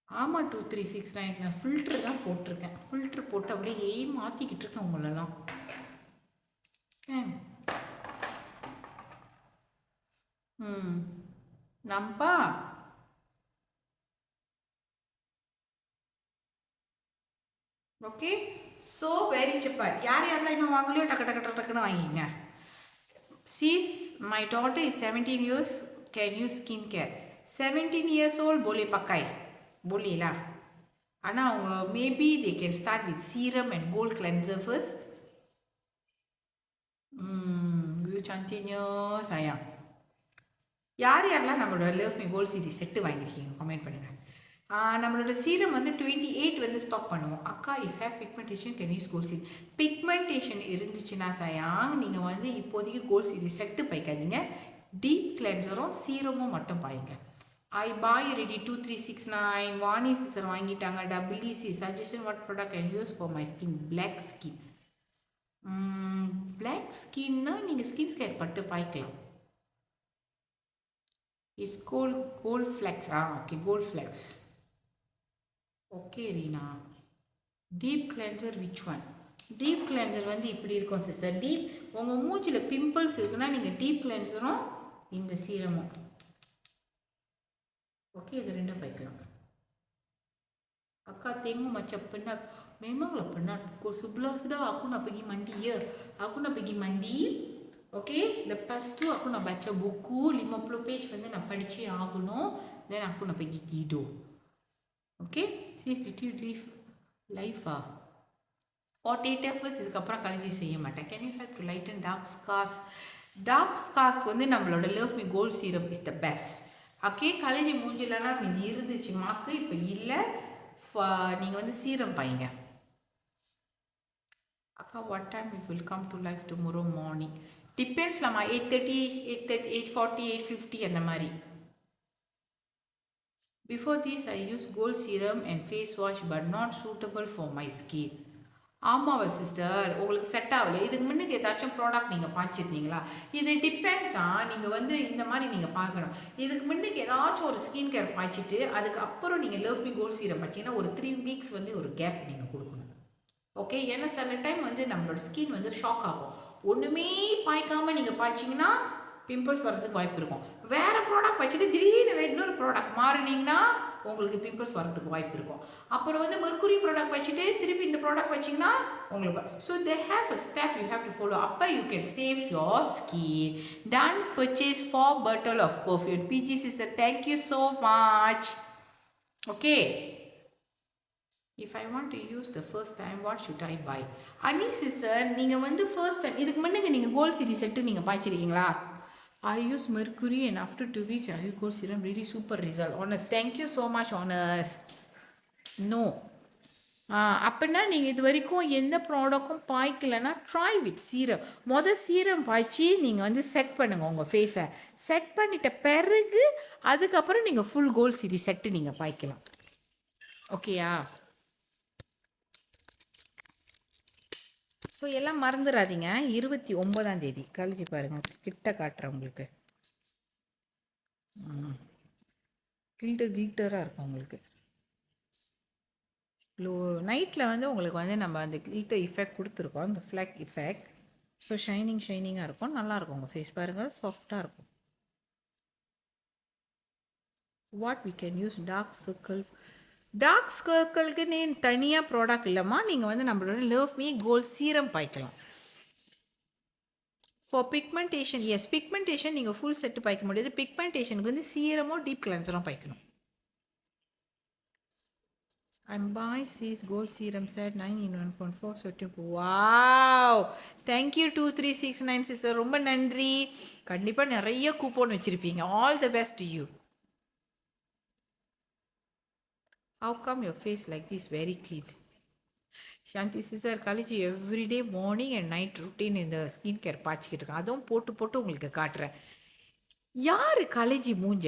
ஆமாம் 2369 நான் ஃபில்ட்ரு தான் போட்டிருக்கேன். ஃபில்ட்ரு போட்டு அப்படியே மாற்றிக்கிட்டு இருக்கேன் உங்களெல்லாம். நம்பா ஓகே. So very சிப்பர். யாரெல்லாம் இன்னும் வாங்கலையோ டக்குன்னு வாங்கிங்க. She's my daughter is 17 years, can use skin care. 17 years old boleh pakai, boleh lah. ஆனால் அவங்க maybe they can start with serum and gold cleanser first. cantiknya sayang. யாரெல்லாம் நம்மளோட love me gold city set வாங்கியிருக்கீங்க கமெண்ட் பண்ணுங்கள். நம்மளோட சீரம் வந்து 28 வந்து ஸ்டாக் பண்ணுவோம். அக்கா if have pigmentation can use gold city. Pigmentation இருந்துச்சுன்னா சயாங் நீங்கள் வந்து இப்போதைக்கு கோல்ட் சிட்டி செட்டு பாய்க்காதீங்க, டீப் கிளென்சரும் சீரமும் மட்டும் பாய்ங்க. I buy ready 2369. Vani sister வாங்கிட்டாங்க. WC suggestion what product can use for my skin. Black skin. Black ஸ்கின்னா நீங்கள் ஸ்கின் கேர் பட்டு பாய்க்கலாம். It's gold flex. Okay, gold flex. Okay Reena. Deep cleanser which one? Deep cleanser வந்து இப்படி இருக்கும் சிஸ்டர். டீப் உங்கள் மூச்சில் பிம்பிள்ஸ் இருக்குன்னா நீங்கள் டீப் கிளென்சரும் இந்த சீரமும் ஓகே இது ரெண்டும் வைக்கலாம். Akak tengok macam penat. Memanglah penat. Pukul 11 dah aku nak pergi mandi ya. Aku nak pergi mandi. Okay. Lepas tu aku nak baca buku 50 page வந்து நான் படிச்சே ஆகணும். Then aku nak pergi tidur. Okay. Sis, did you live life 48 hours இதுக்கப்புறம் கலஜி செய்ய மாட்டேன். Can you help to lighten dark scars? Dark scars வந்து நம்மளோட Love Me Gold Serum is the best. Okay கலஜி மூஞ்சிலனா இது இருந்துச்சு மாக்கு இப்போ இல்லை. நீங்கள் வந்து சீரம் பாய்ங்க. அக்கா what time it will come to life tomorrow morning? டிபெண்ட்ஸ்லாமா 8:30 8:40 8:50 அந்த மாதிரி. Before this I use gold serum and face wash but not suitable for my skin. ஆமாவா சிஸ்டர் உங்களுக்கு செட் ஆகலை. இதுக்கு முன்னுக்கு ஏதாச்சும் ப்ராடக்ட் நீங்கள் பாய்ச்சிருந்தீங்களா? இது டிபெண்ட்ஸா. நீங்கள் வந்து இந்த மாதிரி நீங்கள் பார்க்கணும். இதுக்கு முன்னுக்கு ஏதாச்சும் ஒரு ஸ்கின் கேர் பாய்ச்சிட்டு அதுக்கப்புறம் நீங்கள் லவ் மீ கோல்ட் சீரம் பாய்ச்சிங்கன்னா ஒரு 3 weeks வந்து ஒரு கேப் நீங்கள் கொடுக்கணும். ஓகே ஏன்னா சில டைம் வந்து நம்மளோட ஸ்கின் வந்து ஷாக் ஆகும். ஒன்றுமே பாய்க்காமல் நீங்கள் பாய்ச்சிங்கன்னா பிம்பிள்ஸ் வரதுக்கு வாய்ப்பு இருக்கும். வேறு ப்ராடக்ட் பாய்ச்சிட்டு திடீர்னு இன்னொரு ப்ராடக்ட் மாறினீங்கன்னா உங்களுக்கு பிம்பிள்ஸ் வரதுக்கு வாய்ப்பு இருக்கும். அப்புறம் வந்து மெர்க்குரி ப்ராடக்ட் வச்சுட்டு திருப்பி இந்த ப்ராடக்ட் வச்சிங்கன்னா உங்களுக்கு so they have a step you have to follow. அப்போ you can save your skin. Done purchase 4 bottle of perfume. பிஜி sister thank you so much. Okay if I want to use the first time what should I buy? அனி சிஸ்டர் நீங்கள் வந்து ஃபர்ஸ்ட் டைம் இதுக்கு முன்னாடி நீங்கள் கோல்ட் சிட்டி செட்டு நீங்கள் பாய்ச்சிருக்கீங்களா? I use Mercury and after 2 weeks I use gold serum. Really super result. Honest. Thank you so much, Honest. No. அப்படின்னா நீங்கள் இது வரைக்கும் எந்த ப்ராடக்டும் பாய்க்கலைன்னா ட்ரை வித் சீரம். சீரம் பாய்ச்சி நீங்கள் வந்து செட் பண்ணுங்கள் உங்கள் ஃபேஸை. செட் பண்ணிட்ட பிறகு அதுக்கப்புறம் நீங்கள் ஃபுல் கோல்ட் சிட்டி செட்டு நீங்கள் பாய்க்கலாம். ஓகேயா? ஸோ எல்லாம் மறந்துடாதீங்க. 29ஆம் தேதி கழிச்சு பாருங்கள். கிட்ட காட்டுறேன் உங்களுக்கு. கில்டராக இருக்கும் உங்களுக்கு. நைட்டில் வந்து உங்களுக்கு வந்து நம்ம அந்த கில்டர் இஃபெக்ட் கொடுத்துருக்கோம். அந்த ஃப்ளாக் இஃபெக்ட். ஸோ ஷைனிங்காக இருக்கும். நல்லாயிருக்கும் உங்கள் ஃபேஸ் பாருங்கள். சாஃப்டாக இருக்கும். What we can use dark சர்க்கிள்க்கு தனியாக ப்ராடக்ட் இல்லைம்மா. நீங்கள் வந்து நம்மளோட லவ் மீ கோல்ட் சீரம் பாய்க்கலாம். ஃபார் பிக்மெண்டேஷன் எஸ் பிக்மெண்டேஷன் நீங்கள் ஃபுல் செட்டு பாய்க்க முடியாது. பிக்மெண்டேஷனுக்கு வந்து சீரமோ டீப் கிளென்சரும் பாய்க்கணும். I'm buying this gold serum set 9 in 1.4 certain. Wow! Thank you 2369 sister. ரொம்ப நன்றி. கண்டிப்பாக நிறைய கூப்பன் வச்சுருப்பீங்க. All the best to you. How come your face like this very clean? Shanti sister கழிச்சு everyday morning and night routine இந்த ஸ்கின் கேர் பாய்ச்சிக்கிட்டு இருக்கேன். அதுவும் போட்டு உங்களுக்கு காட்டுறேன். யார் கழிச்சு மூஞ்ச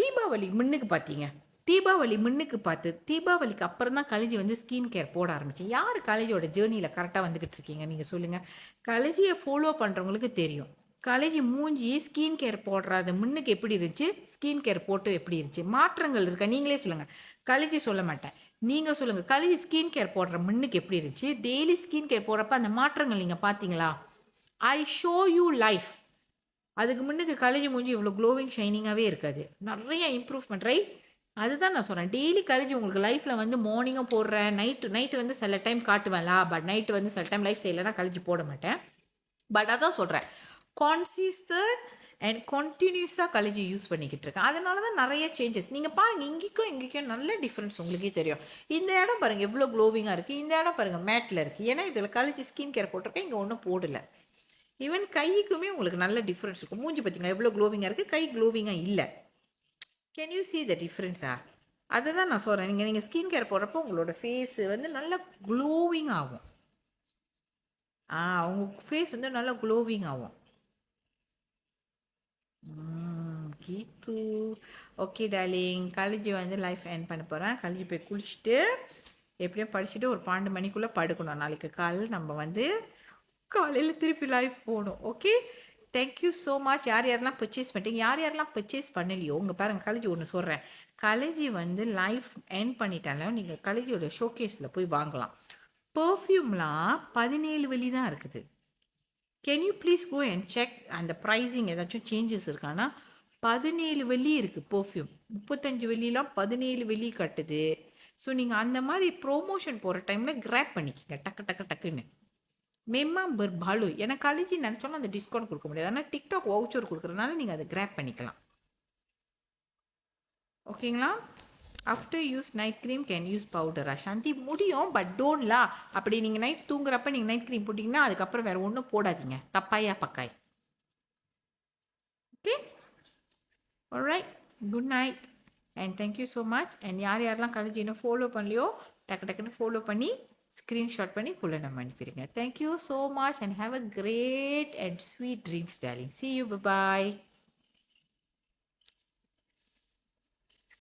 தீபாவளி முன்னுக்கு பார்த்தீங்க? தீபாவளி முன்னுக்கு பார்த்து தீபாவளிக்கு அப்புறம் தான் கழிச்சி வந்து ஸ்கின் கேர் போட ஆரம்பித்தேன். யார் கழிச்சியோட ஜேர்னியில் கரெக்டாக வந்துக்கிட்டு இருக்கீங்க நீங்கள் சொல்லுங்கள். கழிச்சியை ஃபாலோ பண்ணுறவங்களுக்கு தெரியும். கழிச்சி மூஞ்சி ஸ்கின் கேர் போடுறது முன்னுக்கு எப்படி இருந்துச்சு, ஸ்கின் கேர் போட்டு எப்படி இருந்துச்சு, மாற்றங்கள் இருக்கா? நீங்களே சொல்லுங்கள். கழிச்சி சொல்ல மாட்டேன், நீங்கள் சொல்லுங்கள். கழிச்சி ஸ்கின் கேர் போடுற முன்னுக்கு எப்படி இருந்துச்சு, டெய்லி ஸ்கின் கேர் போடுறப்ப அந்த மாற்றங்கள் நீங்கள் பார்த்தீங்களா? I show you life. அதுக்கு முன்னுக்கு கழிச்சி மூஞ்சி இவ்வளோ க்ளோவிங் ஷைனிங்காகவே இருக்காது. நிறைய இம்ப்ரூவ்மெண்ட் ரைட். அதுதான் நான் சொல்கிறேன். டெய்லி கழிச்சு உங்களுக்கு லைஃப்பில் வந்து மார்னிங்கும் போடுறேன், நைட்டு வந்து சில டைம் காட்டுவேன்ல, பட் நைட்டு வந்து சில டைம் லைஃப் செய்யலைன்னா கழிச்சு போட மாட்டேன். பட் அதான் சொல்கிறேன், கான்சிஸ்டன்ட் அண்ட் கண்டினியூஸாக கழிச்சு யூஸ் பண்ணிக்கிட்டு இருக்கேன். அதனால தான் நிறைய சேஞ்சஸ் நீங்கள் பாருங்கள். இங்கேயும் நல்ல டிஃப்ரென்ஸ் உங்களுக்கே தெரியும். இந்த இடம் பாருங்கள் எவ்வளோ க்ளோவிங்காக இருக்குது, இந்த இடம் பாருங்கள் மேட்டில் இருக்குது. ஏன்னா இதில் கழிச்சு ஸ்கின் கேர் போட்டிருக்கேன், இங்கே ஒன்றும் போடலை. ஈவன் கைக்குமே உங்களுக்கு நல்ல டிஃப்ரென்ஸ் இருக்கும். மூஞ்சி பார்த்தீங்களா எவ்வளோ க்ளோவிங்காக இருக்குது, கை க்ளோவிங்காக இல்லை. கேன் யூ சி த டிஃப்ரென்ஸா? அதை தான் நான் சொல்கிறேன். நீங்கள் ஸ்கின் கேர் போடுறப்போ உங்களோட ஃபேஸு வந்து நல்லா க்ளோவிங் ஆகும். உங்கள் ஃபேஸ் வந்து நல்லா க்ளோவிங் ஆகும். கீத்து ஓகே டார்லிங். கழிச்சு வந்து லைஃப் எண்ட் பண்ண போகிறேன். கழிச்சு போய் குளிச்சுட்டு எப்படியும் படிச்சுட்டு ஒரு 12 மணிக்குள்ளே படுக்கணும். நாளைக்கு காலையில் நம்ம வந்து காலையில் திருப்பி லைஃப் போகணும். Okay, thank you so much. யார் யாரெல்லாம் பர்ச்சேஸ் பண்ணிட்டீங்க, யார் யாரெல்லாம் பர்ச்சேஸ் பண்ணலையோ உங்கள் பாருங்கள் கலேஜி ஒன்று சொல்கிறேன். கலேஜி வந்து லைஃப் எண்ட் பண்ணிட்டாலும் நீங்கள் கலேஜியோட ஷோகேஸில் போய் வாங்கலாம். பர்ஃப்யூம்லாம் 17 வெள்ளி தான் இருக்குது. Can you please go and check அந்த ப்ரைஸிங் ஏதாச்சும் சேஞ்சஸ் இருக்கான்னா 17 வெள்ளி இருக்குது பர்ஃப்யூம். 35 வெள்ளிலாம் 17 வெள்ளி கட்டுது. ஸோ நீங்கள் அந்த மாதிரி ப்ரோமோஷன் போகிற டைமில் கிராப் பண்ணிக்கிங்க டக்குன்னு. மெம்பர் பாலு எனக்கு காலேஜ் நினச்சோன்னா அந்த டிஸ்கவுண்ட் கொடுக்க முடியாது. ஆனால் டிக்டாக் வவுச்சர் கொடுக்குறதுனால நீங்கள் அதை கிராப் பண்ணிக்கலாம். ஓகேங்களா? After use night cream can use பவுடரா சாந்தி? முடியும், பட் டோன்ட்லா. அப்படி நீங்கள் நைட் தூங்குறப்ப நீங்கள் நைட் க்ரீம் போட்டிங்கன்னா அதுக்கப்புறம் வேறு ஒன்றும் போடாதீங்க. தப்பாயா பக்காய். Okay, alright, good night and thank you so much. And யாரெல்லாம் காலேஜ் இன்னும் ஃபாலோ பண்ணலையோ டக்குன்னு ஃபாலோ பண்ணி ஸ்க்ரீன்ஷாட் பண்ணி புள்ள நம்ம அனுப்பிடுங்க. Thank you so much and have a great and sweet dreams darling. See you, bye bye.